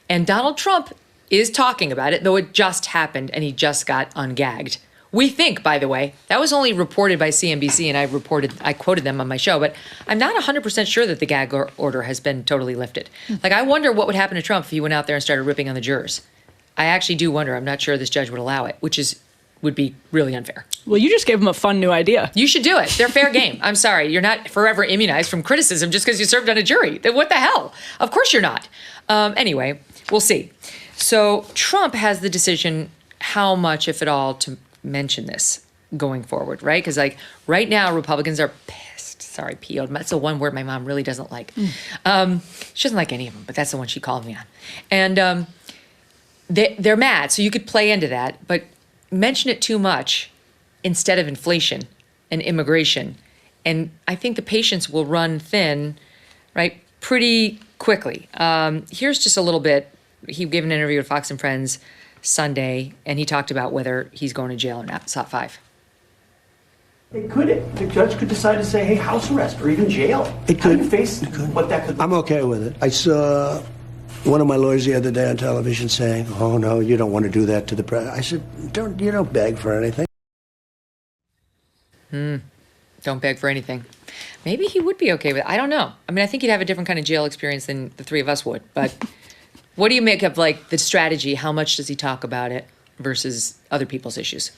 And Donald Trump is talking about it, though it just happened and he just got ungagged. We think, by the way, that was only reported by CNBC, and I quoted them on my show, but I'm not 100% sure that the gag order has been totally lifted. Like, I wonder what would happen to Trump if he went out there and started ripping on the jurors. I actually do wonder. I'm not sure this judge would allow it, which would be really unfair. Well, you just gave him a fun new idea. You should do it. They're fair game. I'm sorry. You're not forever immunized from criticism just because you served on a jury. What the hell? Of course you're not. Anyway, we'll see. So Trump has the decision how much, if at all, to mention this going forward, right? Because right now, Republicans are pissed. Sorry, PO'd. That's the one word my mom really doesn't like. She doesn't like any of them, but that's the one she called me on. And they're mad. So you could play into that, but mention it too much instead of inflation and immigration. And I think the patience will run thin, right, pretty quickly. Here's just a little bit. He gave an interview with Fox and Friends Sunday, and he talked about whether he's going to jail or not. SOT 5. The judge could decide to say, hey, house arrest or even jail. It could. How do you face what that could be? I'm okay with it. I saw one of my lawyers the other day on television saying, oh, no, you don't want to do that to the president. I said, you don't beg for anything. Don't beg for anything. Maybe he would be okay with it. I don't know. I mean, I think he'd have a different kind of jail experience than the three of us would, but... What do you make of the strategy? How much does he talk about it versus other people's issues?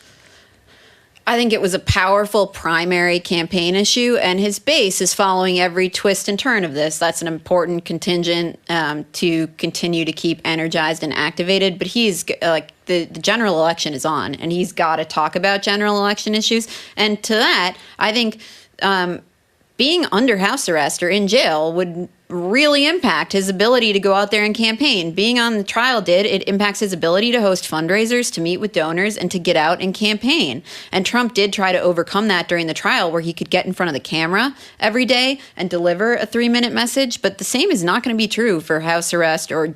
I think it was a powerful primary campaign issue, and his base is following every twist and turn of this. That's an important contingent to continue to keep energized and activated. But he's the general election is on, and he's got to talk about general election issues. And to that, I think being under house arrest or in jail would really impact his ability to go out there and campaign. Being on the trial it impacts his ability to host fundraisers, to meet with donors, and to get out and campaign. And Trump did try to overcome that during the trial, where he could get in front of the camera every day and deliver a 3-minute message. But the same is not going to be true for house arrest or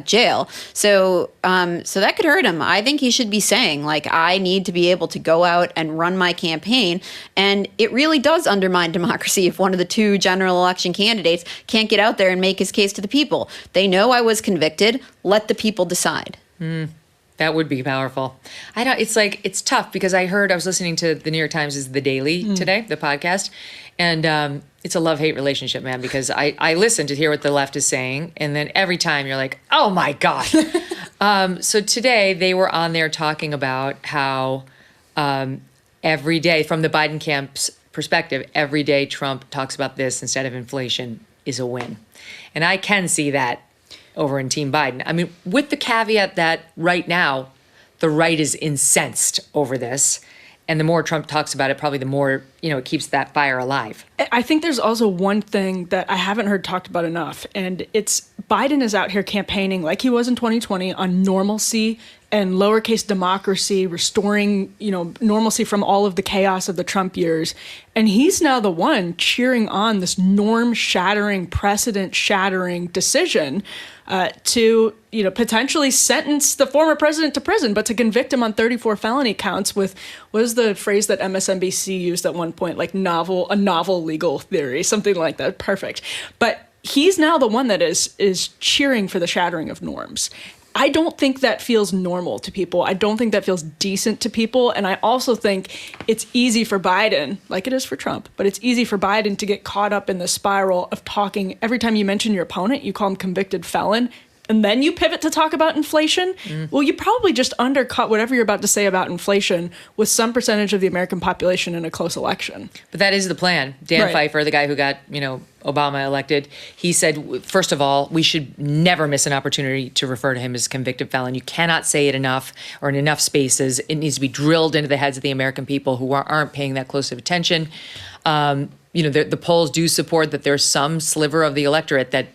jail. So that could hurt him. I think he should be saying, I need to be able to go out and run my campaign. And it really does undermine democracy if one of the two general election candidates can't get out there and make his case to the people. They know I was convicted. Let the people decide. That would be powerful. It's tough because I was listening to the New York Times' The Daily today, the podcast, and it's a love-hate relationship, man, because I listen to hear what the left is saying, and then every time you're like, oh my God. So today they were on there talking about how every day, from the Biden camp's perspective, every day Trump talks about this instead of inflation is a win. And I can see that over in Team Biden. I mean, with the caveat that right now, the right is incensed over this. And the more Trump talks about it, probably the more, it keeps that fire alive. I think there's also one thing that I haven't heard talked about enough, and it's Biden is out here campaigning like he was in 2020 on normalcy and lowercase democracy, restoring, normalcy from all of the chaos of the Trump years. And he's now the one cheering on this norm-shattering, precedent-shattering decision to, potentially sentence the former president to prison, but to convict him on 34 felony counts with, what is the phrase that MSNBC used at one point, a novel legal theory, something like that. Perfect. But he's now the one that is cheering for the shattering of norms. I don't think that feels normal to people. I don't think that feels decent to people. And I also think it's easy for Biden, like it is for Trump, but it's easy for Biden to get caught up in the spiral of talking. Every time you mention your opponent, you call him convicted felon. and then you pivot to talk about inflation, well, you probably just undercut whatever you're about to say about inflation with some percentage of the American population in a close election. But that is the plan. Dan Pfeiffer, the guy who got, Obama elected, he said, first of all, we should never miss an opportunity to refer to him as a convicted felon. You cannot say it enough or in enough spaces. It needs to be drilled into the heads of the American people who aren't paying that close of attention. The polls do support that there's some sliver of the electorate that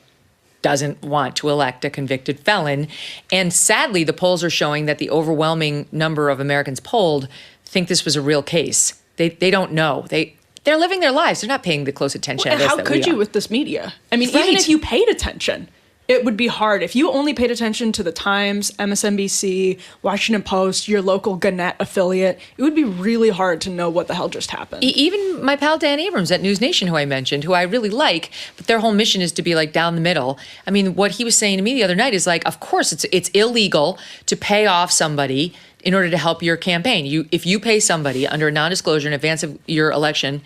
doesn't want to elect a convicted felon. And sadly, the polls are showing that the overwhelming number of Americans polled think this was a real case. They don't know. They're living their lives. They're not paying the close attention. Well, how could you with this media? I mean, even if you paid attention, it would be hard. If you only paid attention to the Times, MSNBC, Washington Post, your local Gannett affiliate, it would be really hard to know what the hell just happened. Even my pal Dan Abrams at News Nation, who I mentioned, who I really like, but their whole mission is to be like down the middle. I mean, what he was saying to me the other night is like, of course, it's illegal to pay off somebody in order to help your campaign. If you pay somebody under a non-disclosure in advance of your election,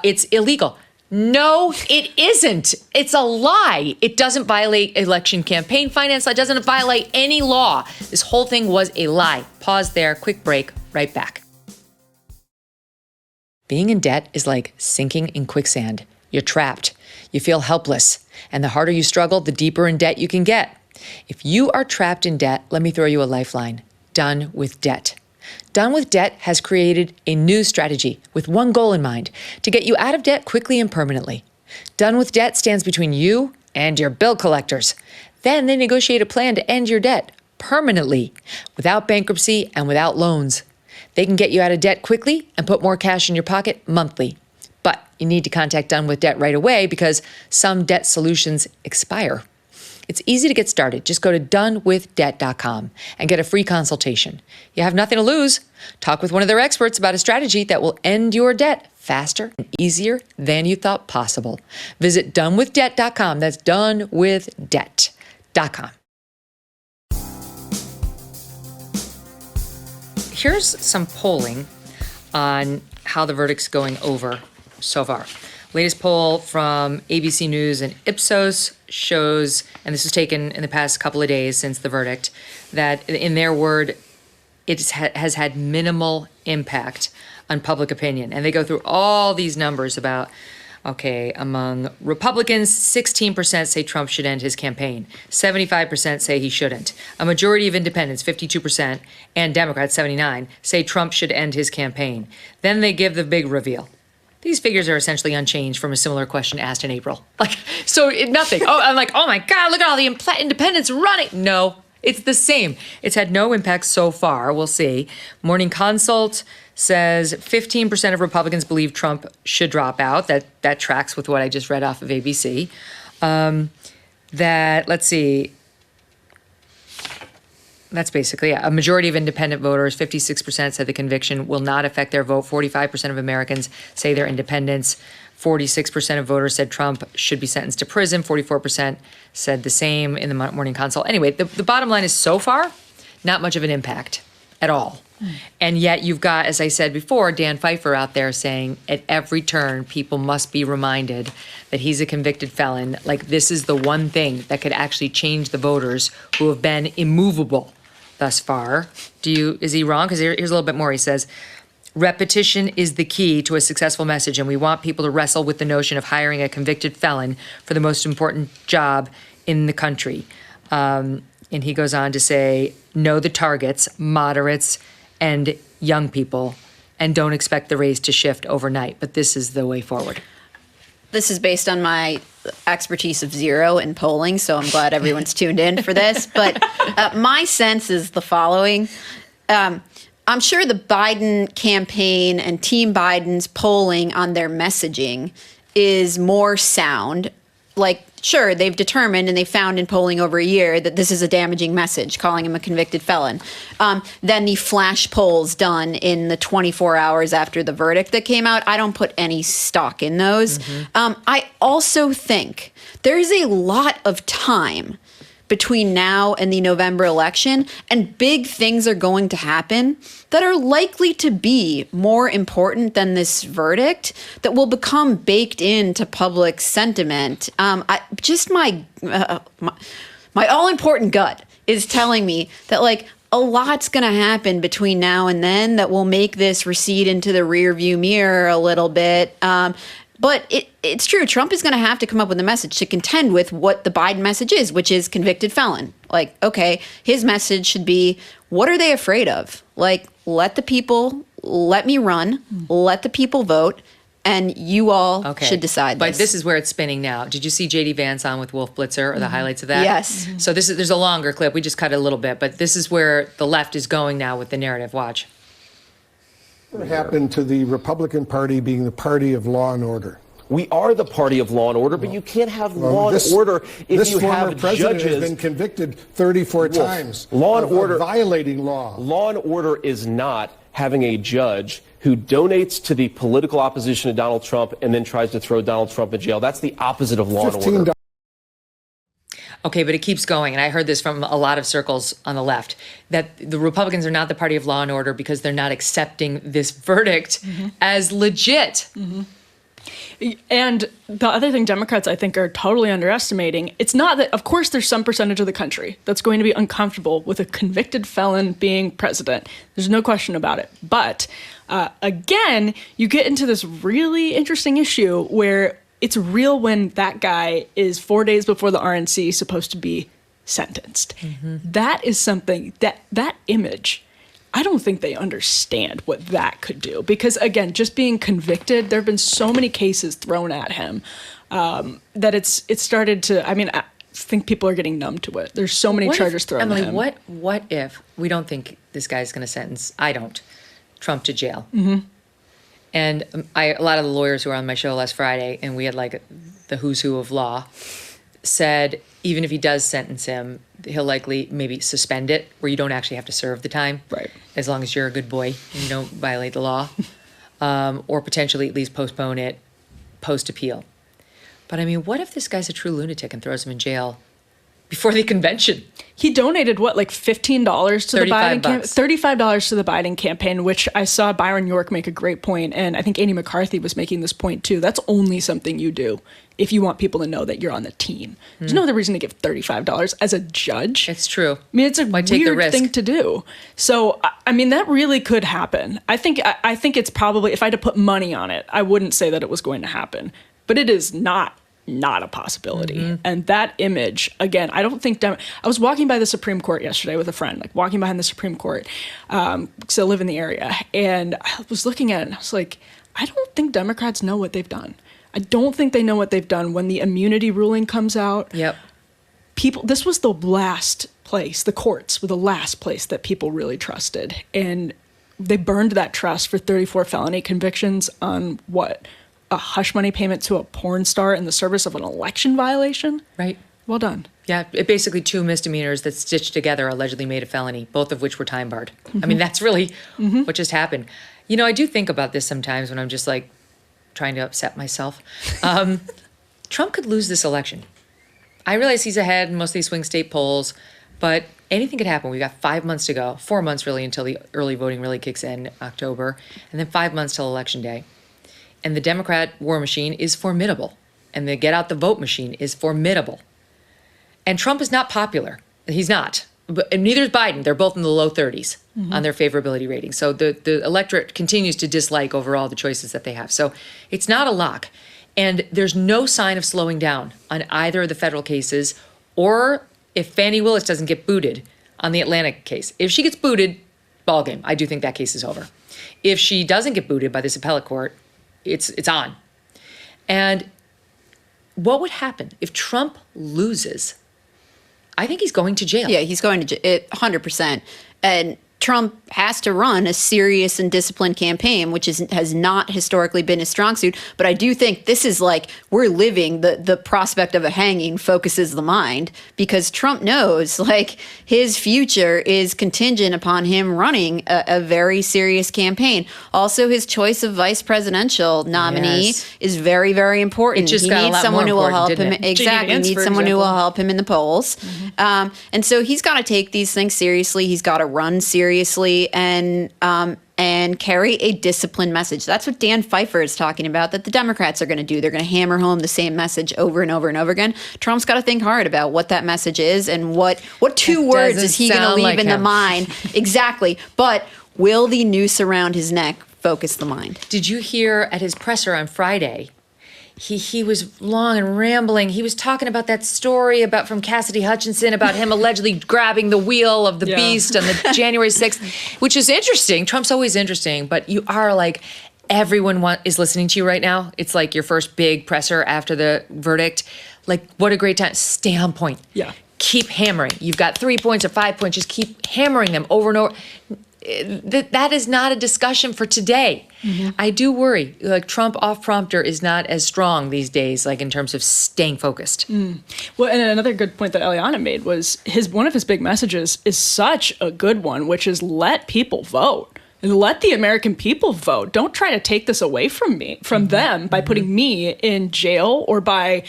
it's illegal. No, it isn't. It's a lie. It doesn't violate election campaign finance law. It doesn't violate any law. This whole thing was a lie. Pause there. Quick break. Right back. Being in debt is like sinking in quicksand. You're trapped. You feel helpless. And the harder you struggle, the deeper in debt you can get. If you are trapped in debt, let me throw you a lifeline. Done with Debt. Done with Debt has created a new strategy with one goal in mind, to get you out of debt quickly and permanently. Done with Debt stands between you and your bill collectors. Then they negotiate a plan to end your debt permanently, without bankruptcy and without loans. They can get you out of debt quickly and put more cash in your pocket monthly. But you need to contact Done with Debt right away because some debt solutions expire. It's easy to get started. Just go to donewithdebt.com and get a free consultation. You have nothing to lose. Talk with one of their experts about a strategy that will end your debt faster and easier than you thought possible. Visit donewithdebt.com. That's donewithdebt.com. Here's some polling on how the verdict's going over so far. Latest poll from ABC News and Ipsos shows, and this was taken in the past couple of days since the verdict, that in their word, it has had minimal impact on public opinion. And they go through all these numbers about, among Republicans, 16% say Trump should end his campaign. 75% say he shouldn't. A majority of independents, 52%, and Democrats, 79%, say Trump should end his campaign. Then they give the big reveal. These figures are essentially unchanged from a similar question asked in April. Nothing. I'm like, oh my God, look at all the independents running. No, it's the same. It's had no impact so far. We'll see. Morning Consult says 15% of Republicans believe Trump should drop out. That tracks with what I just read off of ABC. Let's see. That's basically it. A majority of independent voters, 56%, said the conviction will not affect their vote. 45% of Americans say they're independents. 46% of voters said Trump should be sentenced to prison. 44% said the same in the Morning Consult. Anyway, the bottom line is so far, not much of an impact at all. And yet you've got, as I said before, Dan Pfeiffer out there saying at every turn, people must be reminded that he's a convicted felon. Like this is the one thing that could actually change the voters who have been immovable thus far. Is he wrong? Because here's a little bit more. He says, repetition is the key to a successful message, and we want people to wrestle with the notion of hiring a convicted felon for the most important job in the country. And he goes on to say, know the targets, moderates, and young people, and don't expect the race to shift overnight. But this is the way forward. This is based on my expertise of zero in polling, so I'm glad everyone's tuned in for this. But my sense is the following. I'm sure the Biden campaign and Team Biden's polling on their messaging is more sound. Like, sure, they've determined and they found in polling over a year that this is a damaging message, calling him a convicted felon, than the flash polls done in the 24 hours after the verdict that came out. I don't put any stock in those. I also think there's a lot of time between now and the November election, and big things are going to happen that are likely to be more important than this verdict, that will become baked into public sentiment. My my all-important gut is telling me that, like, a lot's going to happen between now and then that will make this recede into the rearview mirror a little bit. But it's true. Trump is going to have to come up with a message to contend with what the Biden message is, which is convicted felon. Like, okay, his message should be, what are they afraid of? Like, let me run, let the people vote, and you all should decide this. But this is where it's spinning now. Did you see J.D. Vance on with Wolf Blitzer, or the highlights of that? Yes. So there's a longer clip. We just cut it a little bit, but this is where the left is going now with the narrative. Watch. What happened to the Republican Party being the party of law and order? We are the party of law and order, but you can't have law and order if you have This former president judges. has been convicted 34 times. Law and order, violating law. Law and order is not having a judge who donates to the political opposition to Donald Trump and then tries to throw Donald Trump in jail. That's the opposite of law and order. Okay, but it keeps going. And I heard this from a lot of circles on the left, that the Republicans are not the party of law and order because they're not accepting this verdict as legit. And the other thing Democrats, I think, are totally underestimating, it's not that, of course, there's some percentage of the country that's going to be uncomfortable with a convicted felon being president. There's no question about it. But again, you get into this really interesting issue where it's real when that guy is 4 days before the RNC supposed to be sentenced. That is something that image, I don't think they understand what that could do. Because again, just being convicted, there have been so many cases thrown at him that it's started to, I mean, I think people are getting numb to it. There's so many charges thrown at him. What if we don't think this guy's going to sentence, Trump to jail? And a lot of the lawyers who were on my show last Friday, and we had like the who's who of law, said even if he does sentence him, he'll likely maybe suspend it, where you don't actually have to serve the time, right? As long as you're a good boy and you don't violate the law, or potentially at least postpone it post-appeal. But I mean, what if this guy's a true lunatic and throws him in jail before the convention? He donated what, like $15 to the Biden campaign? $35 to the Biden campaign, which I saw Byron York make a great point, and I think Andy McCarthy was making this point too. That's only something you do if you want people to know that you're on the team. There's no other reason to give $35 as a judge. It's true. I mean, it's a weird thing to do. So, I mean, that really could happen. I think it's probably, if I had to put money on it, I wouldn't say that it was going to happen, but it is not a possibility. And that image, again, I don't think, I was walking by the Supreme Court yesterday with a friend, like walking behind the Supreme Court, because I live in the area, and I was looking at it and I was like, I don't think Democrats know what they've done. I don't think they know what they've done when the immunity ruling comes out. This was the last place, the courts were the last place that people really trusted. And they burned that trust for 34 felony convictions on what? A hush money payment to a porn star in the service of an election violation? Right. Well done. Yeah, basically 2 misdemeanors that stitched together allegedly made a felony, both of which were time barred. I mean, that's really what just happened. You know, I do think about this sometimes when I'm just like trying to upset myself. Trump could lose this election. I realize he's ahead in most of these swing state polls, but anything could happen. We've got 5 months to go, 4 months really until the early voting really kicks in October, and then 5 months till Election Day. And the Democrat war machine is formidable. And the get out the vote machine is formidable. And Trump is not popular. He's not. And neither is Biden. They're both in the low 30s on their favorability rating. So the electorate continues to dislike overall the choices that they have. So it's not a lock. And there's no sign of slowing down on either of the federal cases, or if Fani Willis doesn't get booted on the Atlantic case. If she gets booted, ballgame. I do think that case is over. If she doesn't get booted by this appellate court, it's on. And what would happen if Trump loses? I think he's going to jail. Yeah, he's going to jail, 100%. And Trump has to run a serious and disciplined campaign, which has not historically been his strong suit. But I do think this is like, we're living, the prospect of a hanging focuses the mind, because Trump knows like his future is contingent upon him running a very serious campaign. Also, his choice of vice presidential nominee is very, very important. It just he got needs a lot someone more who will important, help him. didn't it? Exactly. He needs someone who will help him in the polls. And so he's got to take these things seriously. He's got to run seriously. And and carry a disciplined message. That's what Dan Pfeiffer is talking about, that the Democrats are going to do. They're going to hammer home the same message over and over and over again. Trump's got to think hard about what that message is and what two words is he going to leave in the mind. Exactly. But will the noose around his neck focus the mind? Did you hear at his presser on Friday? He was long and rambling. He was talking about that story from Cassidy Hutchinson about him allegedly grabbing the wheel of the beast on the January 6th, which is interesting. Trump's always interesting, but you are like, everyone is listening to you right now. It's like your first big presser after the verdict. Like, what a great time. Stay on point. Yeah. Keep hammering. You've got 3 points or 5 points. Just keep hammering them over and over. That is not a discussion for today. Mm-hmm. I do worry. Like, Trump off prompter is not as strong these days, like in terms of staying focused. Well, and another good point that Eliana made was one of his big messages is such a good one, which is let people vote. And let the American people vote. Don't try to take this away from them by putting me in jail or by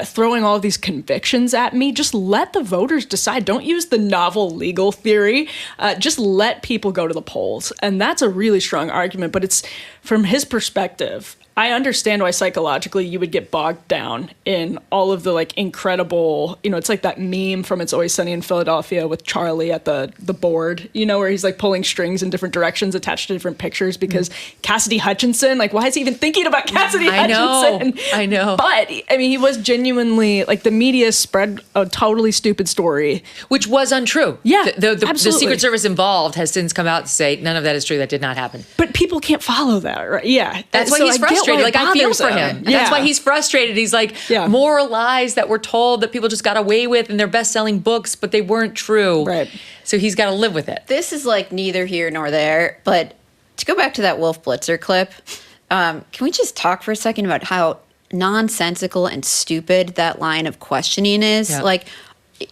throwing all of these convictions at me. Just let the voters decide. Don't use the novel legal theory. Just let people go to the polls. And that's a really strong argument. But it's from his perspective, I understand why psychologically you would get bogged down in all of the like incredible, it's like that meme from It's Always Sunny in Philadelphia with Charlie at the board, where he's like pulling strings in different directions attached to different pictures because Cassidy Hutchinson, like, why is he even thinking about Cassidy Hutchinson? I know. But I mean, he was genuinely like, the media spread a totally stupid story, which was untrue. Yeah, the Secret Service involved has since come out to say none of that is true. That did not happen. But people can't follow that, right? Yeah, that's why he's frustrated. Like, I feel for him. Yeah. That's why he's frustrated. He's like, more lies that we're told that people just got away with in their best-selling books, but they weren't true. Right. So he's got to live with it. This is like neither here nor there, but to go back to that Wolf Blitzer clip, can we just talk for a second about how nonsensical and stupid that line of questioning is? Yeah. Like,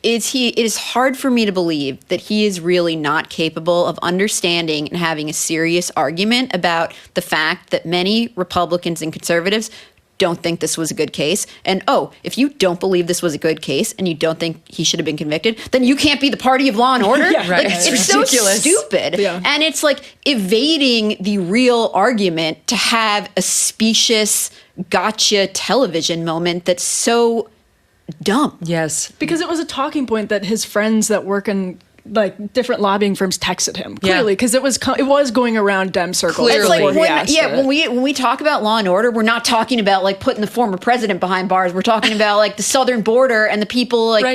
it is hard for me to believe that he is really not capable of understanding and having a serious argument about the fact that many Republicans and conservatives don't think this was a good case. And, if you don't believe this was a good case and you don't think he should have been convicted, then you can't be the party of law and order. Yeah, right. Like, it's ridiculous. So stupid. Yeah. And it's like evading the real argument to have a specious gotcha television moment that's so dumb. Yes. Because it was a talking point that his friends that work in like different lobbying firms texted him clearly because it was going around Dem circles. It's like when we talk about law and order, we're not talking about like putting the former president behind bars. We're talking about like the southern border and the people like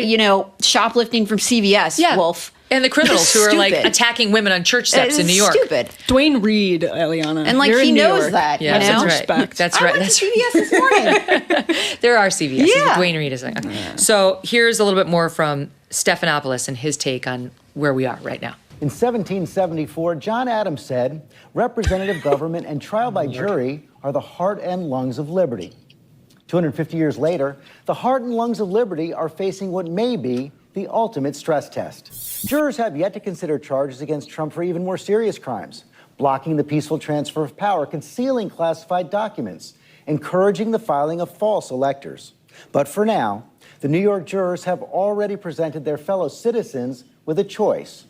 shoplifting from CVS. Yeah. Wolf. And the criminals who are like attacking women on church steps in New York. Stupid. Dwayne Reed, Eliana. And like he knows that. Yeah, that's right. That's right. I went to CVS this morning. There are CVS. Yeah. Dwayne Reed is like. Okay. Yeah. So here's a little bit more from Stephanopoulos and his take on where we are right now. In 1774, John Adams said, "Representative government and trial by jury are the heart and lungs of liberty." 250 years later, the heart and lungs of liberty are facing what may be the ultimate stress test. Jurors have yet to consider charges against Trump for even more serious crimes: blocking the peaceful transfer of power, concealing classified documents, encouraging the filing of false electors. But for now, the New York jurors have already presented their fellow citizens with a choice.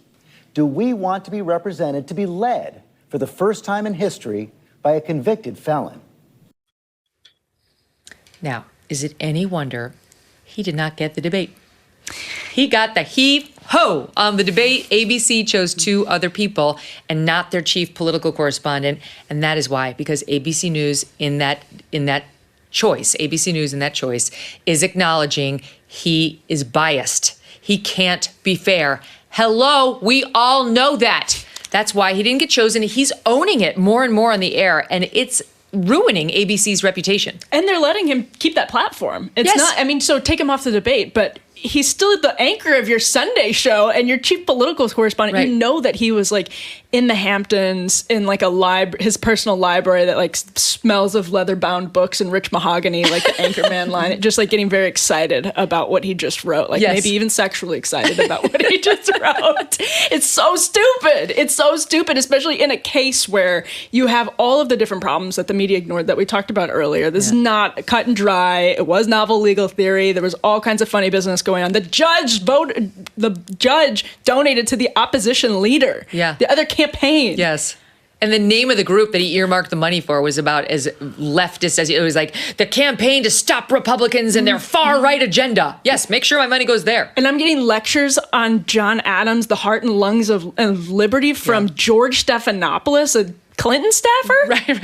Do we want to be represented, to be led for the first time in history by a convicted felon? Now, is it any wonder he did not get the debate? He got the heave-ho on the debate. ABC chose two other people and not their chief political correspondent, and that is why, because ABC News in that choice is acknowledging he is biased. He can't be fair. Hello, we all know that. That's why he didn't get chosen. He's owning it more and more on the air, and it's ruining ABC's reputation. And they're letting him keep that platform. It's not, I mean, so take him off the debate, but he's still the anchor of your Sunday show and your chief political correspondent. Right. You know that he was like in the Hamptons in like his personal library that like smells of leather-bound books and rich mahogany, like the Anchorman line, just like getting very excited about what he just wrote, like maybe even sexually excited about what he just wrote. It's so stupid. It's so stupid, especially in a case where you have all of the different problems that the media ignored that we talked about earlier. This is not cut and dry. It was novel legal theory. There was all kinds of funny business going on. The judge donated to the opposition leader. Yeah. The other campaign. Yes. And the name of the group that he earmarked the money for was about as leftist as it was, like the campaign to stop Republicans and their far right agenda. Yes, make sure my money goes there. And I'm getting lectures on John Adams, the heart and lungs of liberty from George Stephanopoulos, a Clinton staffer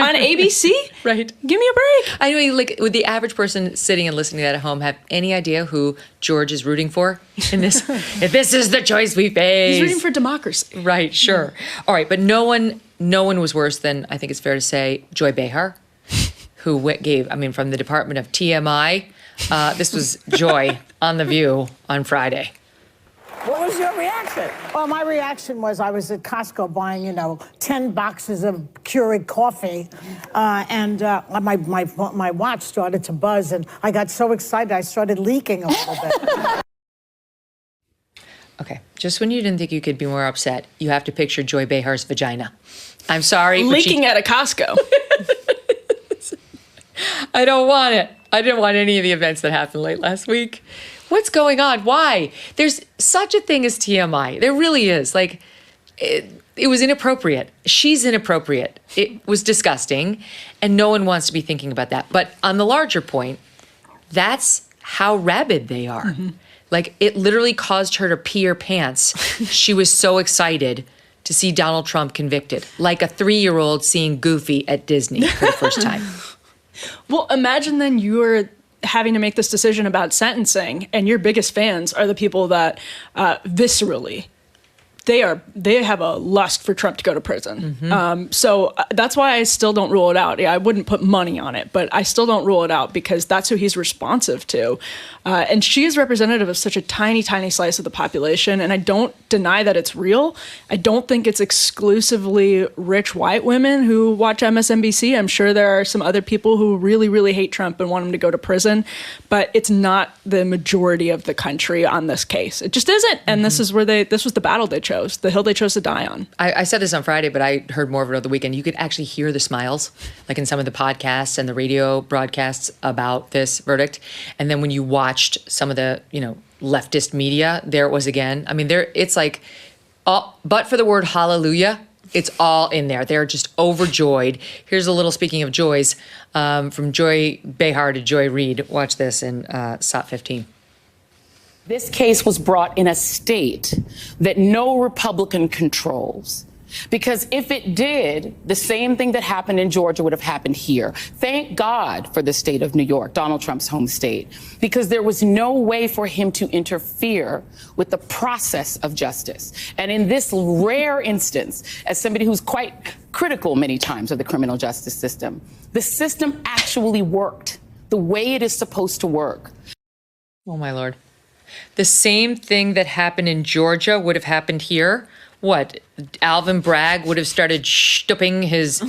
on ABC. Right. Give me a break. I mean, like, would the average person sitting and listening to that at home have any idea who George is rooting for in this? If this is the choice we face. He's rooting for democracy. Right, sure. All right, but no one was worse than, I think it's fair to say, Joy Behar, who from the Department of TMI. This was Joy on The View on Friday. What was your reaction? Well, my reaction was I was at Costco buying, 10 boxes of Keurig coffee, and my watch started to buzz, and I got so excited I started leaking a little bit. Okay, just when you didn't think you could be more upset, you have to picture Joy Behar's vagina. I'm sorry. Leaking at a Costco. I don't want it. I didn't want any of the events that happened late last week. What's going on? Why? There's such a thing as TMI. There really is. Like, it was inappropriate. She's inappropriate. It was disgusting, and no one wants to be thinking about that. But on the larger point, that's how rabid they are. Mm-hmm. Like, it literally caused her to pee her pants. She was so excited to see Donald Trump convicted, like a 3-year-old seeing Goofy at Disney for the first time. Well, imagine then you're having to make this decision about sentencing, and your biggest fans are the people that viscerally they have a lust for Trump to go to prison. Mm-hmm. So that's why I still don't rule it out. Yeah, I wouldn't put money on it, but I still don't rule it out because that's who he's responsive to. And she is representative of such a tiny, tiny slice of the population. And I don't deny that it's real. I don't think it's exclusively rich white women who watch MSNBC. I'm sure there are some other people who really, really hate Trump and want him to go to prison, but it's not the majority of the country on this case. It just isn't. And this is where this was the battle they chose. The hill they chose to die on. I said this on Friday, but I heard more of it over the weekend. You could actually hear the smiles, like in some of the podcasts and the radio broadcasts about this verdict. And then when you watched some of the, leftist media, there it was again. I mean, it's like, but for the word hallelujah, it's all in there. They're just overjoyed. Here's a little, speaking of joys, from Joy Behar to Joy Reid. Watch this in SOT 15. This case was brought in a state that no Republican controls. Because if it did, the same thing that happened in Georgia would have happened here. Thank God for the state of New York, Donald Trump's home state, because there was no way for him to interfere with the process of justice. And in this rare instance, as somebody who's quite critical many times of the criminal justice system, the system actually worked the way it is supposed to work. Oh, my Lord. The same thing that happened in Georgia would have happened here. What? Alvin Bragg would have started stooping his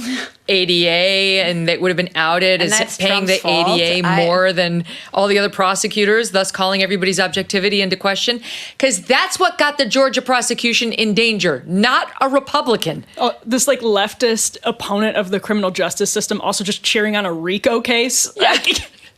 ADA, and they would have been outed as paying Trump's the ADA fault. more than all the other prosecutors, thus calling everybody's objectivity into question. Because that's what got the Georgia prosecution in danger, not a Republican. Oh, this leftist opponent of the criminal justice system also just cheering on a RICO case. Yeah.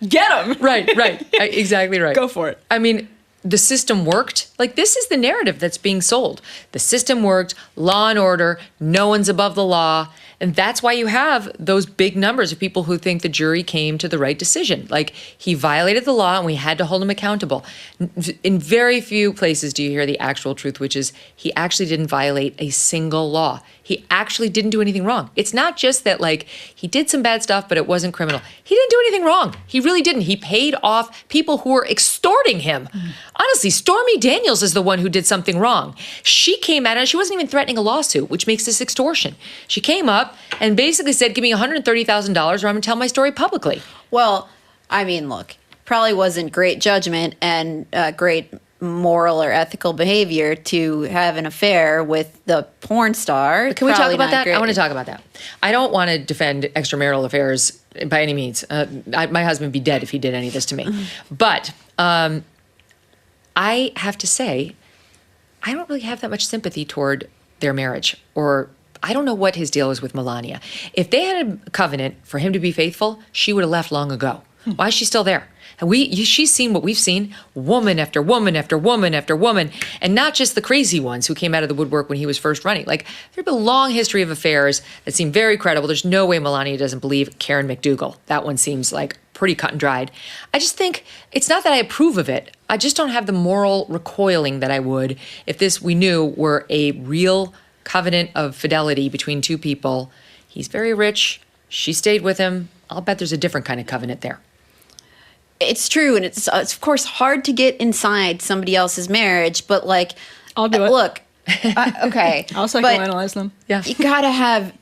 Get him. Right. Exactly right. Go for it. I mean, the system worked. Like, this is the narrative that's being sold. The system worked, law and order, no one's above the law. And that's why you have those big numbers of people who think the jury came to the right decision. Like, he violated the law and we had to hold him accountable. In very few places do you hear the actual truth, which is he actually didn't violate a single law. He actually didn't do anything wrong. It's not just that, he did some bad stuff, but it wasn't criminal. He didn't do anything wrong. He really didn't. He paid off people who were extorting him. Honestly, Stormy Daniels is the one who did something wrong. She came at it, and she wasn't even threatening a lawsuit, which makes this extortion. She came up and basically said, give me $130,000 or I'm going to tell my story publicly. Well, I mean, look, probably wasn't great judgment and great moral or ethical behavior to have an affair with the porn star. Can we talk about that? Great. I want to talk about that. I don't want to defend extramarital affairs by any means. My husband would be dead if he did any of this to me. But I have to say, I don't really have that much sympathy toward their marriage, or I don't know what his deal is with Melania. If they had a covenant for him to be faithful, she would have left long ago. Why is she still there? She's seen what we've seen, woman after woman after woman after woman, and not just the crazy ones who came out of the woodwork when he was first running. Like, there's been a long history of affairs that seem very credible. There's no way Melania doesn't believe Karen McDougal. That one seems like pretty cut and dried. I just think it's not that I approve of it. I just don't have the moral recoiling that I would if this, we knew, were a real covenant of fidelity between two people. He's very rich. She stayed with him. I'll bet there's a different kind of covenant there. It's true, and it's of course hard to get inside somebody else's marriage, but like, I'll do it. Look, okay, I'll psychoanalyze them. Yeah, you gotta have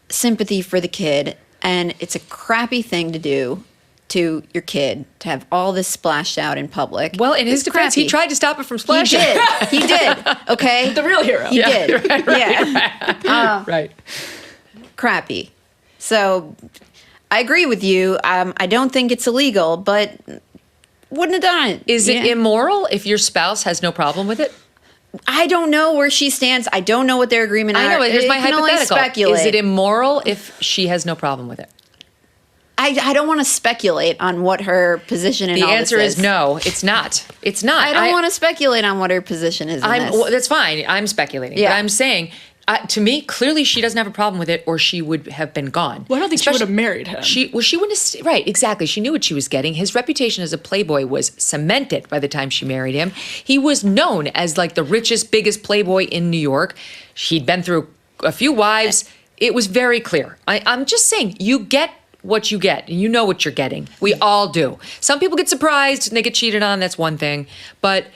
sympathy for the kid, and it's a crappy thing to do to your kid to have all this splashed out in public. Well, in his defense, he tried to stop it from splashing. He did. Okay, the real hero. He did. Right. Right. Crappy. So I agree with you. I don't think it's illegal, but wouldn't have done it. Is it immoral if your spouse has no problem with it? I don't know where she stands. I don't know what their agreement is. I know, but here's my hypothetical. Speculate. Is it immoral if she has no problem with it? I don't want to speculate on what her position in all this is. The answer is no, it's not. It's not. I don't want to speculate on what her position is in this. Well, that's fine. I'm speculating. Yeah. But I'm saying, to me, clearly she doesn't have a problem with it, or she would have been gone. Well, I don't think she would have married him. She wouldn't have, right, exactly. She knew what she was getting. His reputation as a playboy was cemented by the time she married him. He was known as like the richest, biggest playboy in New York. She'd been through a few wives. It was very clear. I'm just saying, you get what you get, and you know what you're getting. We all do. Some people get surprised and they get cheated on. That's one thing. But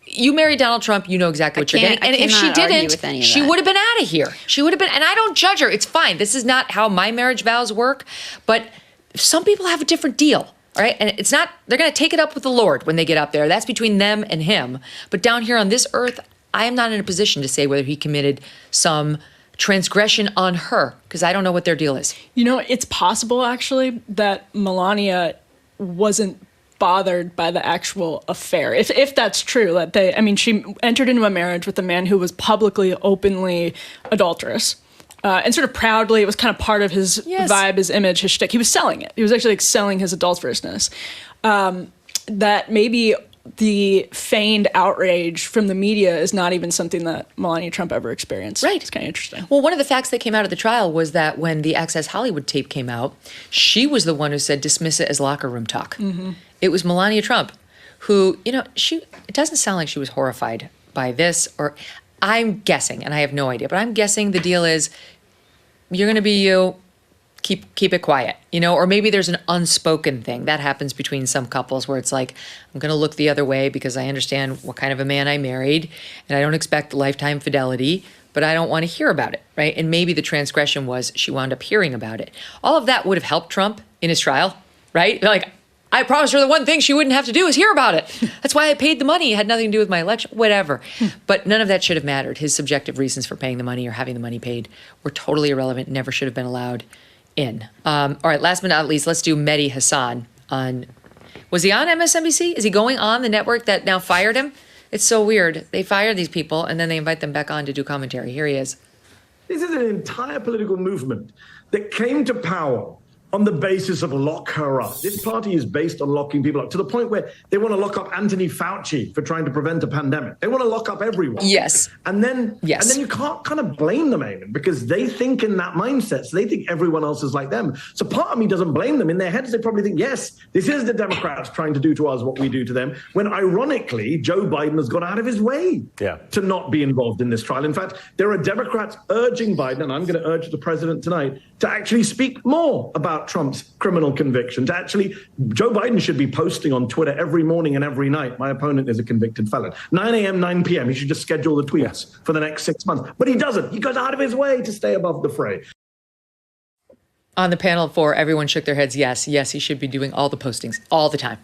you married Donald Trump, you know exactly what you're getting. And if she didn't, she would have been out of here. She would have been, and I don't judge her. It's fine. This is not how my marriage vows work. But some people have a different deal, all right? And it's not, they're going to take it up with the Lord when they get up there. That's between them and him. But down here on this earth, I am not in a position to say whether he committed some transgression on her, because I don't know what their deal is. You know, it's possible, actually, that Melania wasn't bothered by the actual affair. If that's true, that she entered into a marriage with a man who was publicly, openly adulterous. And sort of proudly, it was kind of part of his vibe, his image, his shtick. He was selling it. He was actually like selling his adulterousness. That maybe the feigned outrage from the media is not even something that Melania Trump ever experienced. Right. It's kind of interesting. Well, one of the facts that came out of the trial was that when the Access Hollywood tape came out, she was the one who said, dismiss it as locker room talk. Mm-hmm. It was Melania Trump who, it doesn't sound like she was horrified by this, or I'm guessing, and I have no idea, but I'm guessing the deal is you're going to be you. Keep it quiet, or maybe there's an unspoken thing that happens between some couples where it's like, I'm going to look the other way because I understand what kind of a man I married and I don't expect lifetime fidelity, but I don't want to hear about it, right? And maybe the transgression was she wound up hearing about it. All of that would have helped Trump in his trial, right? Like, I promised her the one thing she wouldn't have to do is hear about it. That's why I paid the money. It had nothing to do with my election, whatever. But none of that should have mattered. His subjective reasons for paying the money or having the money paid were totally irrelevant, never should have been allowed in. All right, last but not least, let's do Mehdi Hasan was he on MSNBC? Is he going on the network that now fired him? It's so weird. They fire these people and then they invite them back on to do commentary. Here he is. This is an entire political movement that came to power on the basis of lock her up. This party is based on locking people up to the point where they want to lock up Anthony Fauci for trying to prevent a pandemic. They want to lock up everyone. Yes. And then you can't kind of blame them, Eamon, because they think in that mindset. So they think everyone else is like them. So part of me doesn't blame them. In their heads, they probably think, yes, this is the Democrats trying to do to us what we do to them. When ironically, Joe Biden has gone out of his way to not be involved in this trial. In fact, there are Democrats urging Biden, and I'm going to urge the president tonight, to actually speak more about Trump's criminal conviction. Joe Biden should be posting on Twitter every morning and every night, my opponent is a convicted felon. 9 a.m., 9 p.m., he should just schedule the tweets for the next 6 months. But he doesn't. He goes out of his way to stay above the fray. On the panel 4, everyone shook their heads yes, he should be doing all the postings all the time.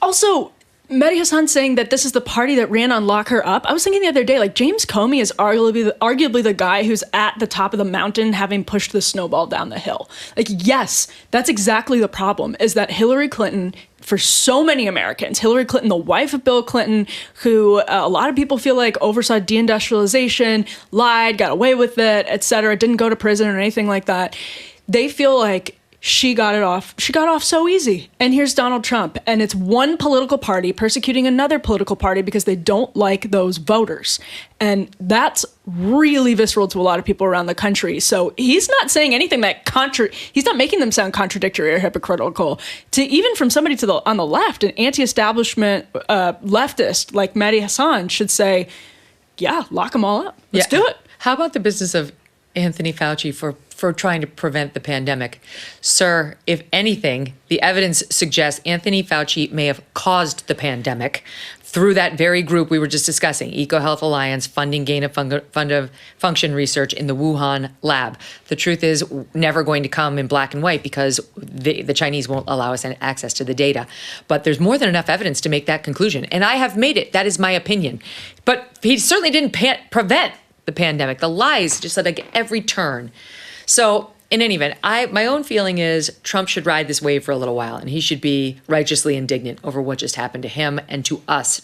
Also, Mehdi Hasan saying that this is the party that ran on Lock Her Up. I was thinking the other day, like, James Comey is arguably the guy who's at the top of the mountain having pushed the snowball down the hill. Like, yes, that's exactly the problem, is that Hillary Clinton, for so many Americans, Hillary Clinton, the wife of Bill Clinton, who a lot of people feel like oversaw deindustrialization, lied, got away with it, etc., didn't go to prison or anything like that. They feel like she got it off. She got off so easy. And here's Donald Trump. And it's one political party persecuting another political party because they don't like those voters. And that's really visceral to a lot of people around the country. So he's not saying anything that he's not making them sound contradictory or hypocritical. To even from somebody on the left, an anti-establishment leftist like Mehdi Hassan should say, yeah, lock them all up. Let's do it. How about the business of Anthony Fauci for trying to prevent the pandemic? Sir, if anything, the evidence suggests Anthony Fauci may have caused the pandemic through that very group we were just discussing, EcoHealth Alliance, funding gain-of-function research in the Wuhan lab. The truth is never going to come in black and white because the Chinese won't allow us access to the data. But there's more than enough evidence to make that conclusion. And I have made it. That is my opinion. But he certainly didn't prevent the pandemic. The lies just at like every turn. So in any event, my own feeling is Trump should ride this wave for a little while, and he should be righteously indignant over what just happened to him and to us,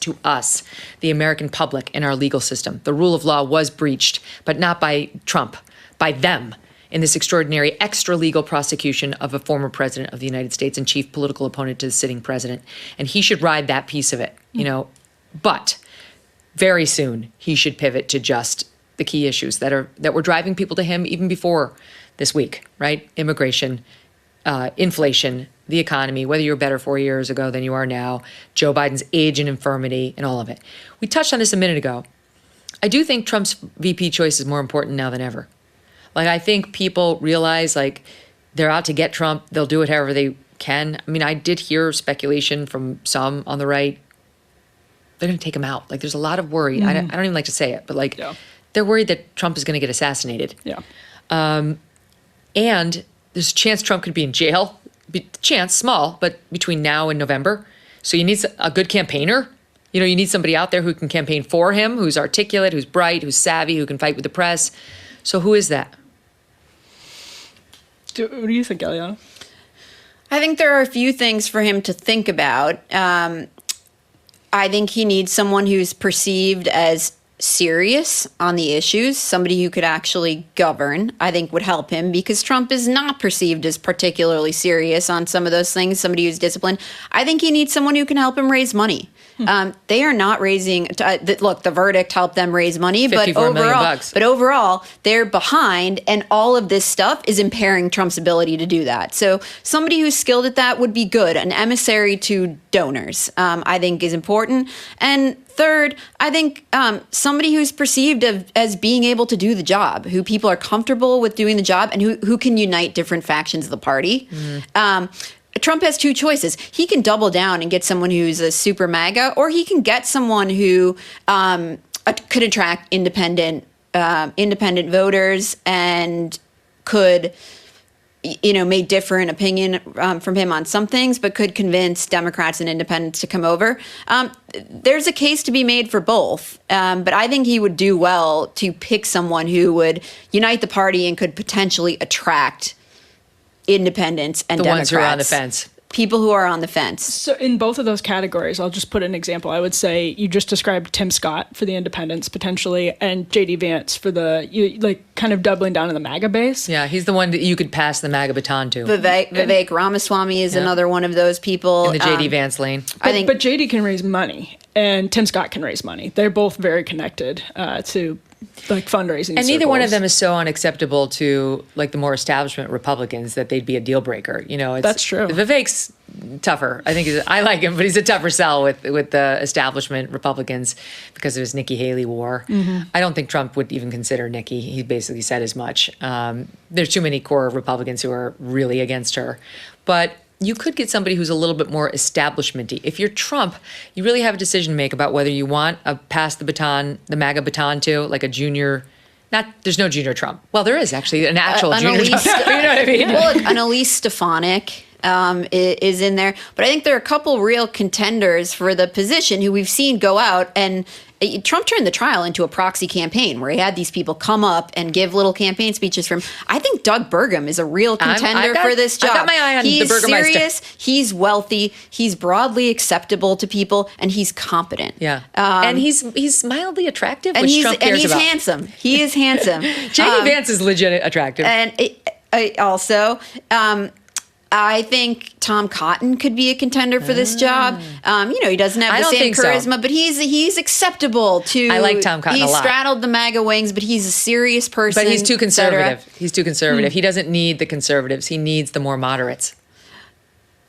the American public and our legal system. The rule of law was breached, but not by Trump, by them, in this extraordinary extra-legal prosecution of a former president of the United States and chief political opponent to the sitting president. And he should ride that piece of it, But very soon he should pivot to just the key issues that were driving people to him even before this week, right? Immigration, inflation, the economy, whether you were better 4 years ago than you are now, Joe Biden's age and infirmity, and all of it. We touched on this a minute ago. I do think Trump's VP choice is more important now than ever. Like, I think people realize, like, they're out to get Trump. They'll do it however they can. I mean, I did hear speculation from some on the right. They're going to take him out. Like, there's a lot of worry. I don't even like to say it, but like, they're worried that Trump is going to get assassinated. Yeah. And there's a chance Trump could be in jail. Chance, small, but between now and November. So you need a good campaigner. You need somebody out there who can campaign for him, who's articulate, who's bright, who's savvy, who can fight with the press. So who is that? What do you think, Eliana? I think there are a few things for him to think about. I think he needs someone who's perceived as serious on the issues, somebody who could actually govern, I think would help him, because Trump is not perceived as particularly serious on some of those things, somebody who's disciplined. I think he needs someone who can help him raise money. They are not raising, look, the verdict helped them raise money, but overall, they're behind, and all of this stuff is impairing Trump's ability to do that. So somebody who's skilled at that would be good. An emissary to donors, I think, is important. And third, I think somebody who's perceived as being able to do the job, who people are comfortable with doing the job, and who can unite different factions of the party. Trump has two choices. He can double down and get someone who's a super MAGA, or he can get someone who could attract independent voters and could, may different opinion from him on some things, but could convince Democrats and independents to come over. There's a case to be made for both, but I think he would do well to pick someone who would unite the party and could potentially attract independents and Democrats. The ones who are on the fence. People who are on the fence. So in both of those categories, I'll just put an example. I would say you just described Tim Scott for the independents potentially, and J.D. Vance for kind of doubling down on the MAGA base. Yeah, he's the one that you could pass the MAGA baton to. Vivek Ramaswamy is another one of those people. In the J.D. Vance lane. But J.D. can raise money, and Tim Scott can raise money. They're both very connected to fundraising. And neither one of them is so unacceptable to the more establishment Republicans that they'd be a deal breaker. That's true. Vivek's tougher. I like him, but he's a tougher sell with the establishment Republicans because of his Nikki Haley war. I don't think Trump would even consider Nikki. He basically said as much. There's too many core Republicans who are really against her. But you could get somebody who's a little bit more establishment-y. If you're Trump, you really have a decision to make about whether you want to pass the baton, the MAGA baton to, like a junior. There's no junior Trump. Well, there is actually an actual junior Trump. You know what I mean? Well, look, Annalise Stefanik is in there. But I think there are a couple real contenders for the position who we've seen go out, and Trump turned the trial into a proxy campaign where he had these people come up and give little campaign speeches for him. I think Doug Burgum is a real contender for this job. I've got my eye on the Burgumeister. He's serious, he's wealthy, he's broadly acceptable to people, and he's competent. Yeah. And he's mildly attractive, which Trump cares about. And he's handsome. He is handsome. J.D. Vance is legit attractive. And also, I think Tom Cotton could be a contender for this job. He doesn't have the same charisma, but he's acceptable to. I like Tom Cotton a lot. He straddled the MAGA wings, but he's a serious person. But he's too conservative. He's too conservative. He doesn't need the conservatives. He needs the more moderates.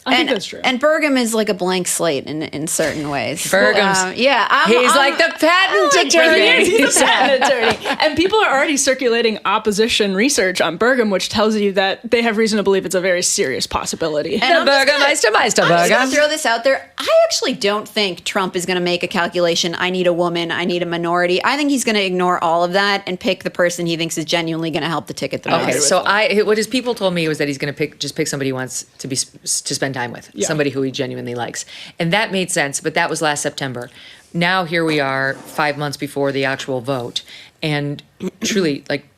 I think that's true. And Burgum is like a blank slate in certain ways. Burgum's, he's like the patent attorney. He's the patent attorney. And people are already circulating opposition research on Burgum, which tells you that they have reason to believe it's a very serious possibility. And I'm just going to throw this out there. I actually don't think Trump is going to make a calculation. I need a woman. I need a minority. I think he's going to ignore all of that and pick the person he thinks is genuinely going to help the ticket the most. Okay, so what his people told me was that he's going to pick somebody he wants to spend time with, somebody who he genuinely likes. And that made sense, but that was last September. Now here we are 5 months before the actual vote. And truly, like,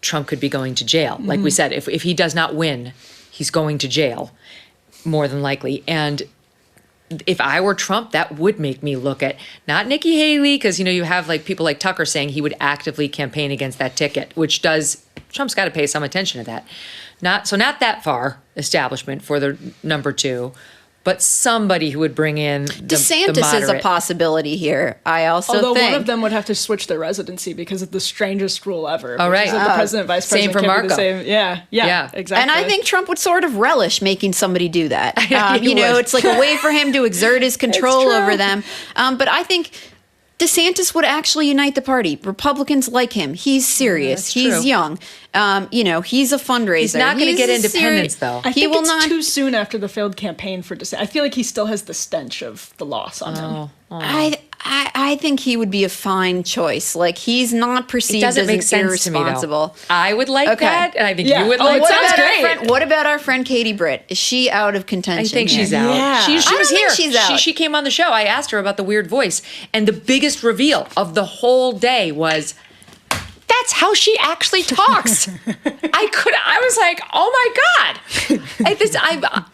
Trump could be going to jail. Like we said, if he does not win, he's going to jail, more than likely. And if I were Trump, that would make me look at not Nikki Haley, because you have like people like Tucker saying he would actively campaign against that ticket, which Trump's got to pay some attention to that. Not that far establishment for the number 2, but somebody who would bring in the DeSantis is a possibility here. I also Although think. one of them would have to switch their residency because of the strangest rule ever. Oh, right. The president, vice president. Same for can't be the Marco. same. Yeah, exactly. And I think Trump would sort of relish making somebody do that. It's like a way for him to exert his control over them. But I think DeSantis would actually unite the party. Republicans like him. He's serious. He's true. young. He's a fundraiser. He's not going to get independence, though. I think it's too soon after the failed campaign for DeSantis. I feel like he still has the stench of the loss on him. I think he would be a fine choice. Like, he's not perceived as irresponsible. To me, I would like that, and I think you would like that. What about our friend Katie Britt? Is she out of contention? I think she's out. Yeah. She was here. She's out. She came on the show. I asked her about the weird voice, and the biggest reveal of the whole day was, that's how she actually talks. I was like, oh my God.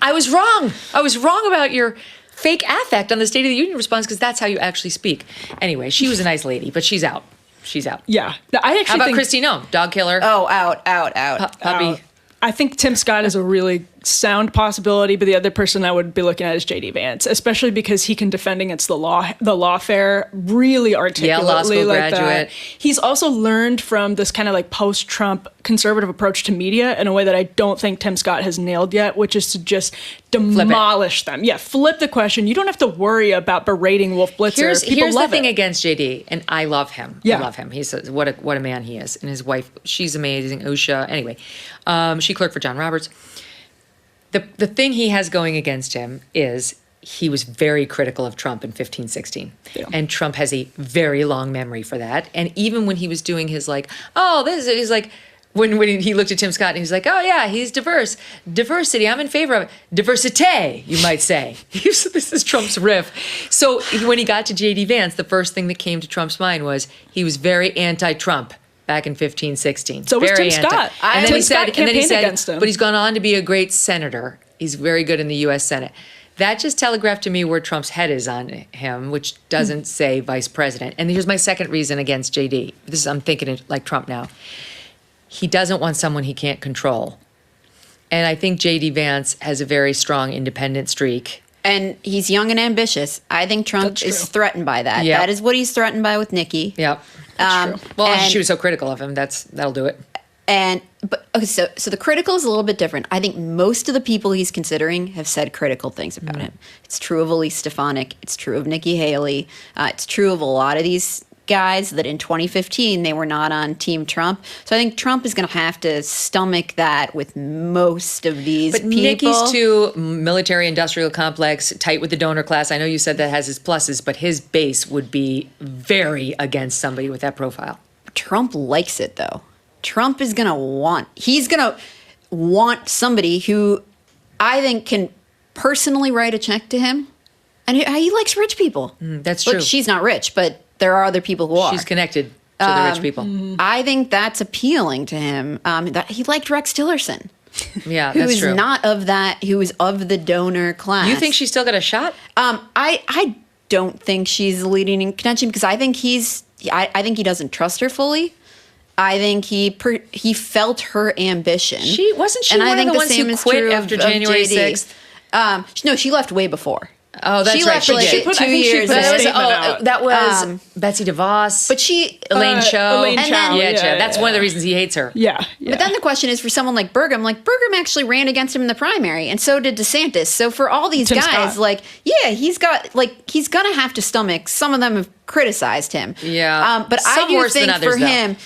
I was wrong. I was wrong about your fake affect on the State of the Union response, because that's how you actually speak. Anyway, she was a nice lady, but she's out. She's out. Yeah. How about Kristi Noem, dog killer? Oh, out. Puppy. I think Tim Scott is a really sound possibility, but the other person I would be looking at is J.D. Vance, especially because he can defend against the lawfare really articulately. Yeah, law school like graduate. That. He's also learned from this kind of like post-Trump conservative approach to media in a way that I don't think Tim Scott has nailed yet, which is to just demolish them. Yeah, flip the question. You don't have to worry about berating Wolf Blitzer. Here's the thing against JD, and I love him. Yeah. I love him. He's what a man he is, and his wife, she's amazing. Usha. Anyway, she clerked for John Roberts. The thing he has going against him is he was very critical of Trump in 2016. Yeah. And Trump has a very long memory for that. And even when he was doing his he's like, when he looked at Tim Scott and he was like, oh yeah, he's diverse. Diversity, I'm in favor of it. Diversité, you might say. This is Trump's riff. So when he got to J.D. Vance, the first thing that came to Trump's mind was he was very anti-Trump back in 2016. So was Tim Scott. And then he said, against him. But he's gone on to be a great senator. He's very good in the U.S. Senate. That just telegraphed to me where Trump's head is on him, which doesn't say vice president. And here's my second reason against J.D. I'm thinking it like Trump now. He doesn't want someone he can't control. And I think J.D. Vance has a very strong independent streak. And he's young and ambitious. I think Trump is threatened by that. Yep. That is what he's threatened by with Nikki. Yep. That's true. Well, she was so critical of him. That'll do it. So the critical is a little bit different. I think most of the people he's considering have said critical things about him. It's true of Elise Stefanik. It's true of Nikki Haley. It's true of a lot of these guys that in 2015 they were not on Team Trump. So I think Trump is going to have to stomach that with most of these people. But Nikki's too military-industrial complex, tight with the donor class. I know you said that has his pluses, but his base would be very against somebody with that profile. Trump likes it, though. Trump is going to want somebody who I think can personally write a check to him. And he likes rich people. That's true. Look, she's not rich, but there are other people who are. She's connected to the rich people. I think that's appealing to him. He liked Rex Tillerson. Yeah, that's true. Who is not of that, who is of the donor class. You think she's still got a shot? I don't think she's leading in contention because I think he doesn't trust her fully. I think he felt her ambition. Wasn't she and one I think of the ones who quit after January 6th? No, she left way before. Oh, that's right. She left 2 years. That was Betsy DeVos. But Elaine Chao. Elaine Chao. Yeah, that's one of the reasons he hates her. Yeah. But then the question is for someone like Burgum. Like Burgum actually ran against him in the primary, and so did DeSantis. So for all these Tim guys, Scott. he's gonna have to stomach. Some of them have criticized him. Yeah. But Some I do worse than think others, for though. him,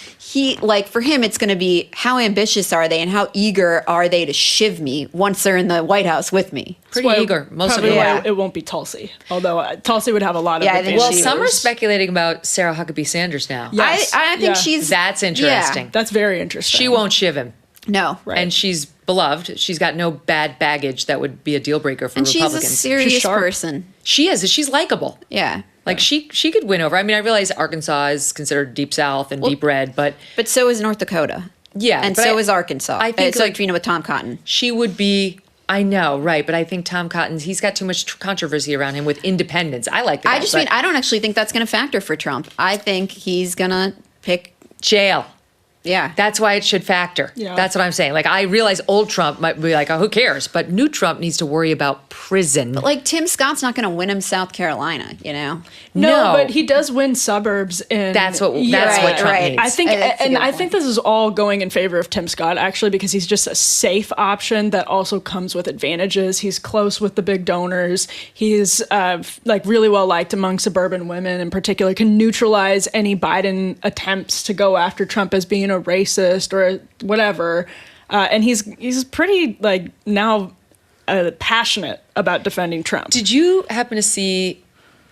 for him, it's going to be how ambitious are they and how eager are they to shiv me once they're in the White House with me. Pretty eager. Most of Probably them. why it won't be Tulsi. Although Tulsi would have a lot of advantages. Well, some are speculating about Sarah Huckabee Sanders now. Yes. I think she's... That's interesting. Yeah. That's very interesting. She won't shiv him. No. Right. And she's beloved. She's got no bad baggage that would be a deal breaker for And Republicans. she's a serious person. She is. She's likable. Yeah. Like she could win over. I mean, I realize Arkansas is considered deep South and deep red, but so is North Dakota. Yeah, and but so is Arkansas. I think with Tom Cotton. She would be. I know, right? But I think Tom Cotton's. He's got too much controversy around him with independence. I like that. I don't actually think that's going to factor for Trump. I think he's going to pick jail. Yeah. That's why it should factor. Yeah. That's what I'm saying. Like, I realize old Trump might be like, oh, who cares? But new Trump needs to worry about prison. But like Tim Scott's not going to win him South Carolina, you know? No, but he does win suburbs in. That's what Trump needs. I think, I think this is all going in favor of Tim Scott actually because he's just a safe option that also comes with advantages. He's close with the big donors. He's really well liked among suburban women in particular. Can neutralize any Biden attempts to go after Trump as being a racist or whatever. And he's pretty now passionate about defending Trump. Did you happen to see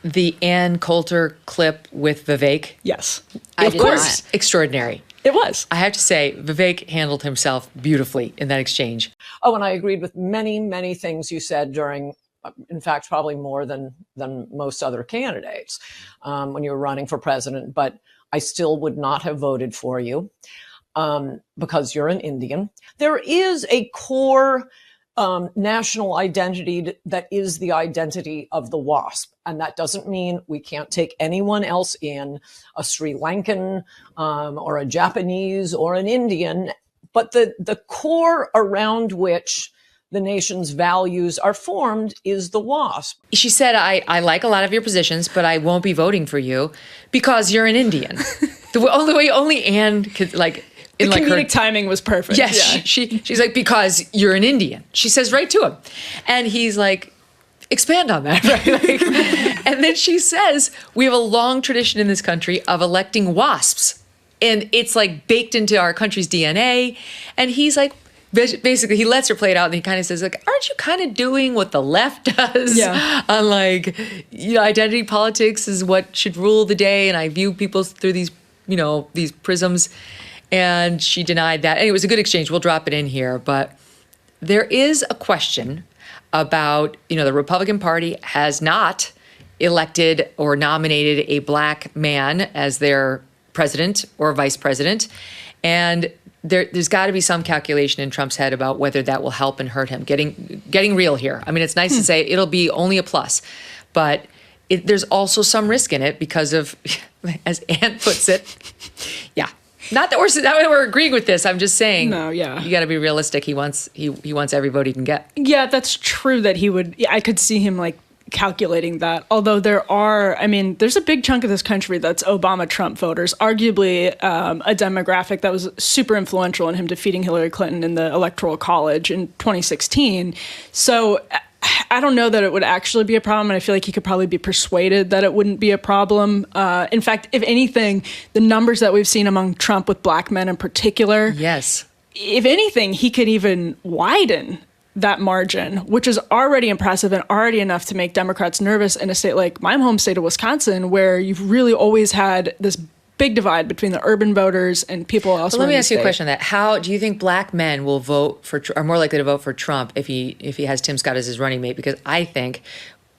the Ann Coulter clip with Vivek? Yes. Of course. Extraordinary. It was. I have to say, Vivek handled himself beautifully in that exchange. Oh, and I agreed with many, many things you said during, in fact, probably more than most other candidates when you were running for president. But I still would not have voted for you because you're an Indian. There is a core national identity that is the identity of the WASP. And that doesn't mean we can't take anyone else in, a Sri Lankan or a Japanese or an Indian. But the core around which the nation's values are formed is the WASP. She said, I like a lot of your positions, but I won't be voting for you because you're an Indian. Only Anne could The comedic timing was perfect. Yes, yeah. She's like, because you're an Indian. She says right to him. And he's like, expand on that, right? And then she says, we have a long tradition in this country of electing WASPs. And it's like baked into our country's DNA. And he's like, basically, he lets her play it out and he kind of says, like, aren't you kind of doing what the left does? Yeah. On identity politics is what should rule the day. And I view people through these prisms. And she denied that. And it was a good exchange. We'll drop it in here. But there is a question about, the Republican Party has not elected or nominated a black man as their president or vice president. And there's got to be some calculation in Trump's head about whether that will help and hurt him. Getting real here. I mean, it's nice to say it'll be only a plus. But there's also some risk in it because of, as Ann puts it, yeah. Not that we're agreeing with this. I'm just saying. No, yeah. You got to be realistic. He wants every vote he can get. Yeah, that's true that he would. I could see him calculating that. Although there's a big chunk of this country that's Obama-Trump voters, arguably a demographic that was super influential in him defeating Hillary Clinton in the Electoral College in 2016. So I don't know that it would actually be a problem, and I feel like he could probably be persuaded that it wouldn't be a problem. In fact, if anything, the numbers that we've seen among Trump with black men in particular, yes, if anything, he could even widen that margin, which is already impressive and already enough to make Democrats nervous in a state like my home state of Wisconsin, where you've really always had this big divide between the urban voters and people elsewhere. Let me ask you a question on that. How do you think black men will are more likely to vote for Trump if he has Tim Scott as his running mate? Because I think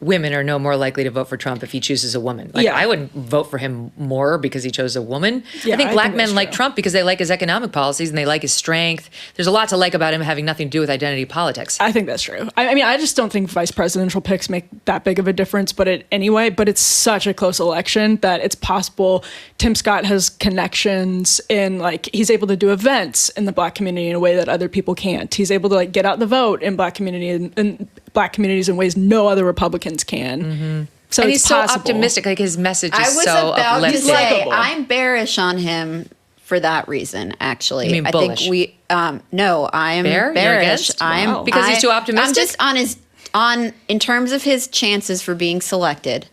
women are no more likely to vote for Trump if he chooses a woman. Like, I wouldn't vote for him more because he chose a woman. I think black men like Trump because they like his economic policies and they like his strength. There's a lot to like about him having nothing to do with identity politics. I think that's true. I mean, I just don't think vice presidential picks make that big of a difference, but it's such a close election that it's possible. Tim Scott has connections in, like, he's able to do events in the black community in a way that other people can't. He's able to, like, get out the vote in black community and black communities in ways no other Republicans can. Mm-hmm. So and it's he's possible. so optimistic. Like, his message is so I was about uplifting. to say, I'm bearish on him for that reason, actually. You mean bullish? I think no, I am You're bearish. against? Because he's too optimistic? I'm just in terms of his chances for being selected,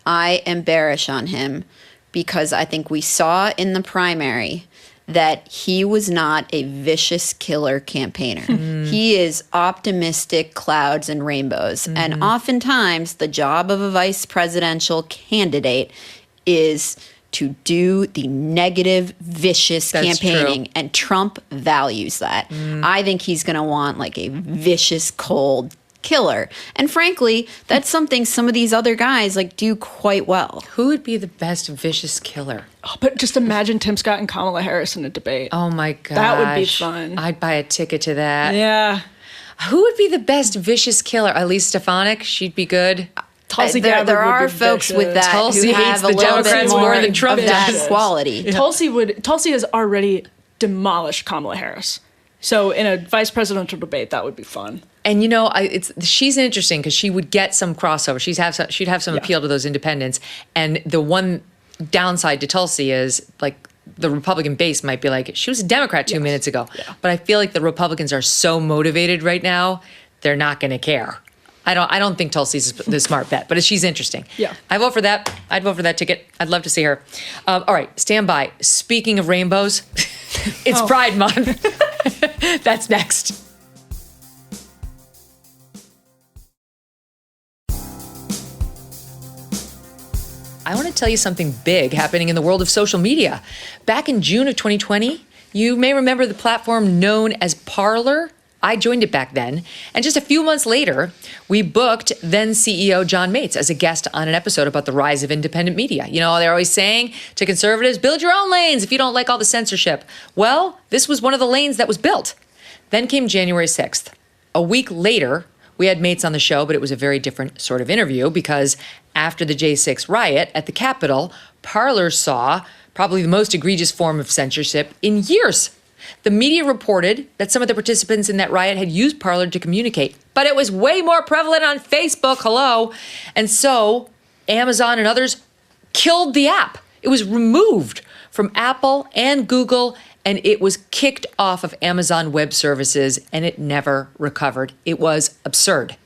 I am bearish on him because I think we saw in the primary that he was not a vicious killer campaigner. He is optimistic clouds and rainbows. And oftentimes the job of a vice presidential candidate is to do the negative, vicious campaigning. True. And Trump values that. I think he's going to want like a vicious, cold killer. And frankly, that's something some of these other guys like do quite well. Who would be the best vicious killer? Oh, but just imagine Tim Scott and Kamala Harris in a debate. Oh my gosh. That would be fun. I'd buy a ticket to that. Yeah. Who would be the best vicious killer? Elise Stefanik? She'd be good. Tulsi there Gabbard are would be folks vicious. with that Tulsi who hates have the a little Democrats bit more more than Trump of that does. quality. Yeah. Tulsi has already demolished Kamala Harris. So in a vice presidential debate, that would be fun. And she's interesting because she would get some crossover. She'd have some appeal to those independents. And the one downside to Tulsi is like the Republican base might be like, she was a Democrat 2 minutes ago. Yeah. But I feel like the Republicans are so motivated right now, they're not going to care. I don't think Tulsi's the smart bet, but she's interesting. Yeah. I vote for that. I'd vote for that ticket. I'd love to see her. All right, stand by. Speaking of rainbows, it's Pride Month. That's next. I want to tell you something big happening in the world of social media. Back in June of 2020, you may remember the platform known as Parlor. I joined it back then. And just a few months later, we booked then CEO John Mates as a guest on an episode about the rise of independent media. You know, they're always saying to conservatives, build your own lanes if you don't like all the censorship. Well, this was one of the lanes that was built. Then came January 6th. A week later, we had Mates on the show, but it was a very different sort of interview because after the J6 riot at the Capitol, Parlor saw probably the most egregious form of censorship in years. The media reported that some of the participants in that riot had used Parlor to communicate, but it was way more prevalent on Facebook, hello. And so Amazon and others killed the app. It was removed from Apple and Google, and it was kicked off of Amazon Web Services, and it never recovered. It was absurd.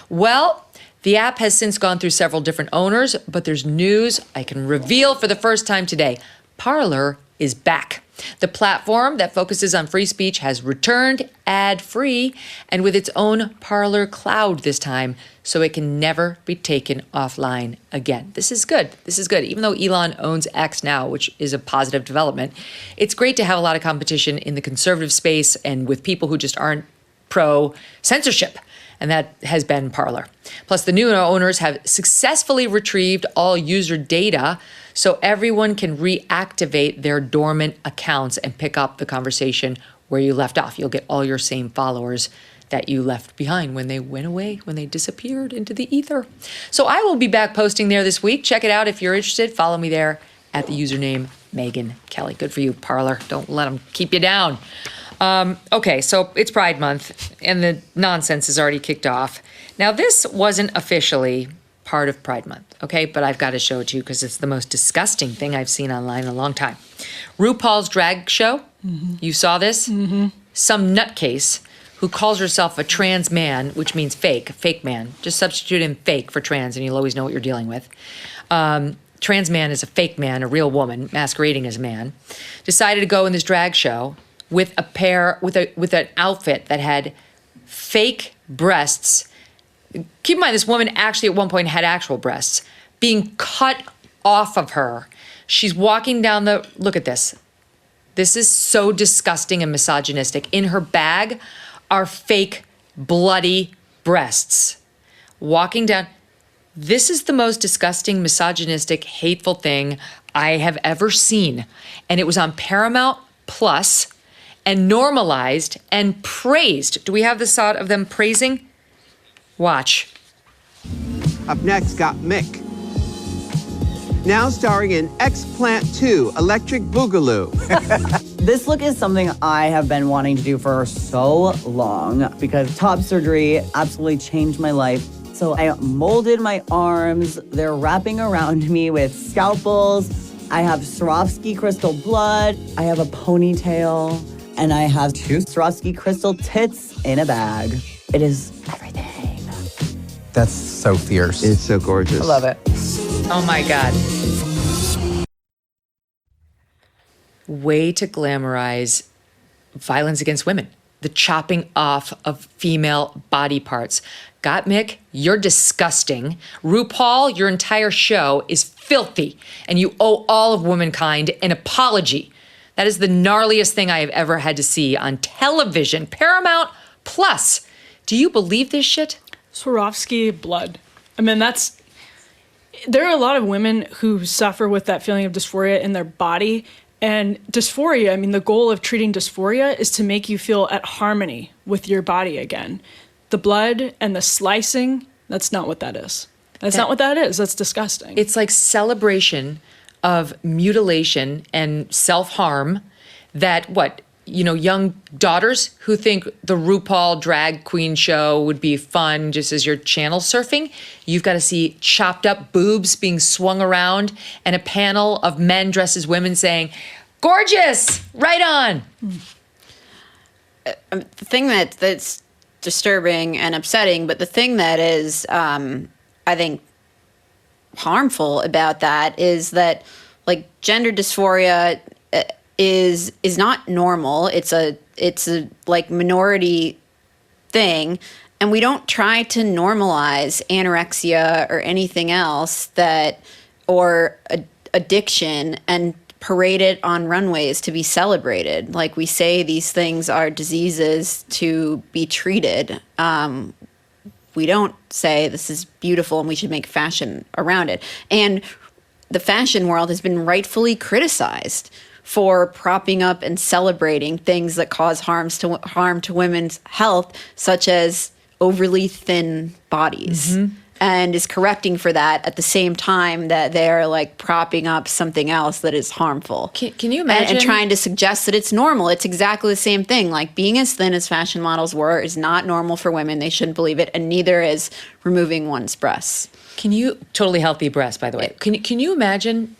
Well, the app has since gone through several different owners, but there's news I can reveal for the first time today. Parlor is back. The platform that focuses on free speech has returned ad-free and with its own Parlor cloud this time, so it can never be taken offline again. This is good. This is good. Even though Elon owns X now, which is a positive development, it's great to have a lot of competition in the conservative space and with people who just aren't pro-censorship. And that has been Parlor. Plus, the new owners have successfully retrieved all user data so everyone can reactivate their dormant accounts and pick up the conversation where you left off. You'll get all your same followers that you left behind when they went away, when they disappeared into the ether. So I will be back posting there this week. Check it out if you're interested. Follow me there at the username Megyn Kelly. Good for you, Parlor. Don't let them keep you down. Okay, so it's Pride Month, and the nonsense has already kicked off. Now, this wasn't officially part of Pride Month, okay? But I've got to show it to you because it's the most disgusting thing I've seen online in a long time. RuPaul's drag show, you saw this? Some nutcase who calls herself a trans man, which means fake man. Just substitute in fake for trans, and you'll always know what you're dealing with. Trans man is a fake man, a real woman masquerading as a man. Decided to go in this drag show with with an outfit that had fake breasts. Keep in mind, this woman actually at one point had actual breasts being cut off of her. She's walking down look at this. This is so disgusting and misogynistic. In her bag are fake bloody breasts. Walking down. This is the most disgusting, misogynistic, hateful thing I have ever seen. And it was on Paramount Plus and normalized and praised. Do we have the thought of them praising? Watch. Up next, got Mick. Now starring in X-Plant 2, Electric Boogaloo. This look is something I have been wanting to do for so long because top surgery absolutely changed my life. So I molded my arms. They're wrapping around me with scalpels. I have Swarovski crystal blood. I have a ponytail. And I have 2 Swarovski crystal tits in a bag. It is everything. That's so fierce. It's so gorgeous. I love it. Oh my God. Way to glamorize violence against women. The chopping off of female body parts. Got Mick, you're disgusting. RuPaul, your entire show is filthy, and you owe all of womankind an apology. That is the gnarliest thing I have ever had to see on television. Paramount Plus. Do you believe this shit? Swarovski blood. I mean, there are a lot of women who suffer with that feeling of dysphoria in their body. And dysphoria, I mean, the goal of treating dysphoria is to make you feel at harmony with your body again. The blood and the slicing, that's not what that is. That's not what that is. That's disgusting. It's like celebration of mutilation and self-harm that, young daughters who think the RuPaul drag queen show would be fun just as you're channel surfing. You've got to see chopped up boobs being swung around and a panel of men dressed as women saying, gorgeous, right on. The thing that's disturbing and upsetting, but the thing that is, I think, harmful about that is that, like, gender dysphoria is not normal. It's a like minority thing, and we don't try to normalize anorexia or anything else or addiction and parade it on runways to be celebrated. Like, we say these things are diseases to be treated. We don't say this is beautiful and we should make fashion around it. And the fashion world has been rightfully criticized for propping up and celebrating things that cause harm to women's health, such as overly thin bodies, and is correcting for that at the same time that they're like propping up something else that is harmful. Can you imagine? And trying to suggest that it's normal. It's exactly the same thing. Like, being as thin as fashion models were is not normal for women. They shouldn't believe it, and neither is removing one's breasts. Totally healthy breasts, by the way. Can you imagine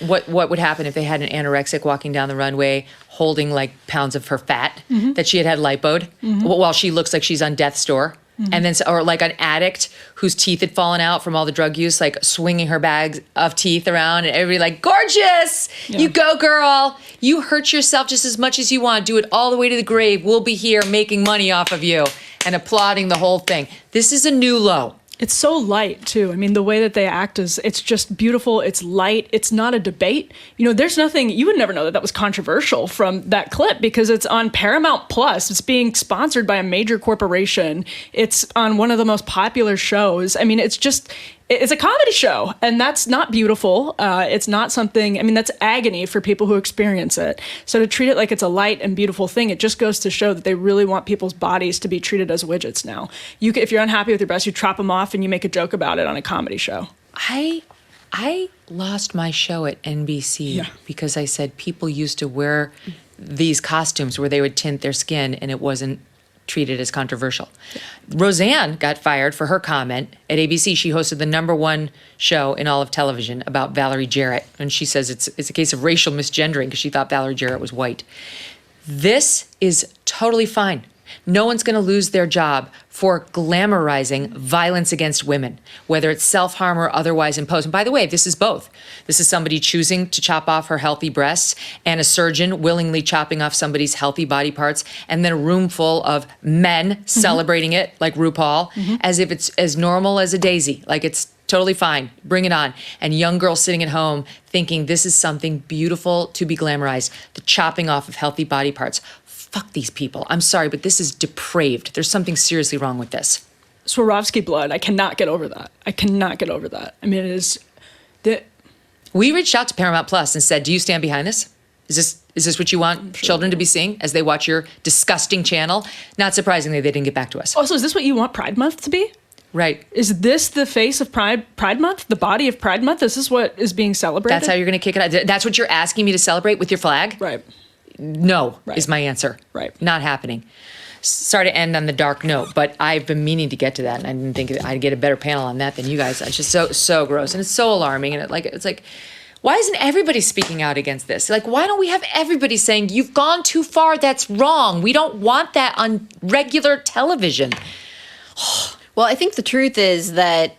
what would happen if they had an anorexic walking down the runway holding like pounds of her fat that she had lipoed while she looks like she's on death's door? And then, or like an addict whose teeth had fallen out from all the drug use, like swinging her bags of teeth around, and everybody like, gorgeous, you go, girl. You hurt yourself just as much as you want. Do it all the way to the grave. We'll be here making money off of you and applauding the whole thing. This is a new low. It's so light, too. I mean, the way that they act it's just beautiful. It's light. It's not a debate. There's nothing, you would never know that was controversial from that clip because it's on Paramount Plus. It's being sponsored by a major corporation. It's on one of the most popular shows. I mean, it's a comedy show, and that's not beautiful. It's not something, that's agony for people who experience it. So to treat it like it's a light and beautiful thing, it just goes to show that they really want people's bodies to be treated as widgets now. If you're unhappy with your breasts, you chop them off and you make a joke about it on a comedy show. I lost my show at NBC because I said people used to wear these costumes where they would tint their skin and it wasn't treated as controversial. Roseanne got fired for her comment at ABC. She hosted the #1 show in all of television about Valerie Jarrett, and she says it's a case of racial misgendering because she thought Valerie Jarrett was white. This is totally fine. No one's going to lose their job for glamorizing violence against women, whether it's self-harm or otherwise imposed. And by the way, this is both. This is somebody choosing to chop off her healthy breasts and a surgeon willingly chopping off somebody's healthy body parts, and then a room full of men celebrating it like RuPaul as if it's as normal as a daisy. Like, it's totally fine. Bring it on. And young girls sitting at home thinking this is something beautiful to be glamorized, the chopping off of healthy body parts. Fuck these people. I'm sorry, but this is depraved. There's something seriously wrong with this. Swarovski blood. I cannot get over that. I mean, it is... We reached out to Paramount Plus and said, do you stand behind this? Is this what you want children to be seeing as they watch your disgusting channel? Not surprisingly, they didn't get back to us. Also, is this what you want Pride Month to be? Right. Is this the face of Pride Month? The body of Pride Month? Is this what is being celebrated? That's how you're going to kick it out? That's what you're asking me to celebrate with your flag? Right. No, is my answer. Right. Not happening. Sorry to end on the dark note, but I've been meaning to get to that, and I didn't think I'd get a better panel on that than you guys. It's just so gross, and it's so alarming, and it's like, why isn't everybody speaking out against this? Like, why don't we have everybody saying, you've gone too far, that's wrong. We don't want that on regular television. Well, I think the truth is that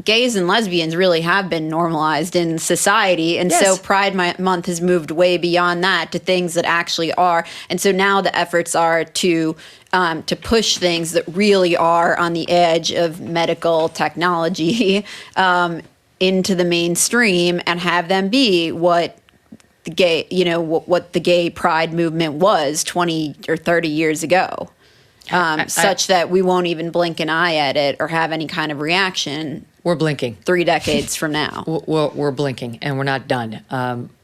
gays and lesbians really have been normalized in society. And so Pride Month has moved way beyond that to things that actually are. And so now the efforts are to push things that really are on the edge of medical technology into the mainstream and have them be what the gay, what the gay pride movement was 20 or 30 years ago. Such that we won't even blink an eye at it or have any kind of reaction. We're blinking. 3 decades from now. We're blinking, and we're not done.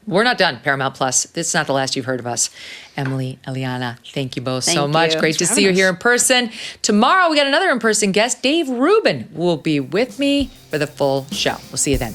We're not done, Paramount Plus. This is not the last you've heard of us. Emily, Eliana, thank you both so much. Great to see you here in person. Tomorrow, we got another in-person guest. Dave Rubin will be with me for the full show. We'll see you then.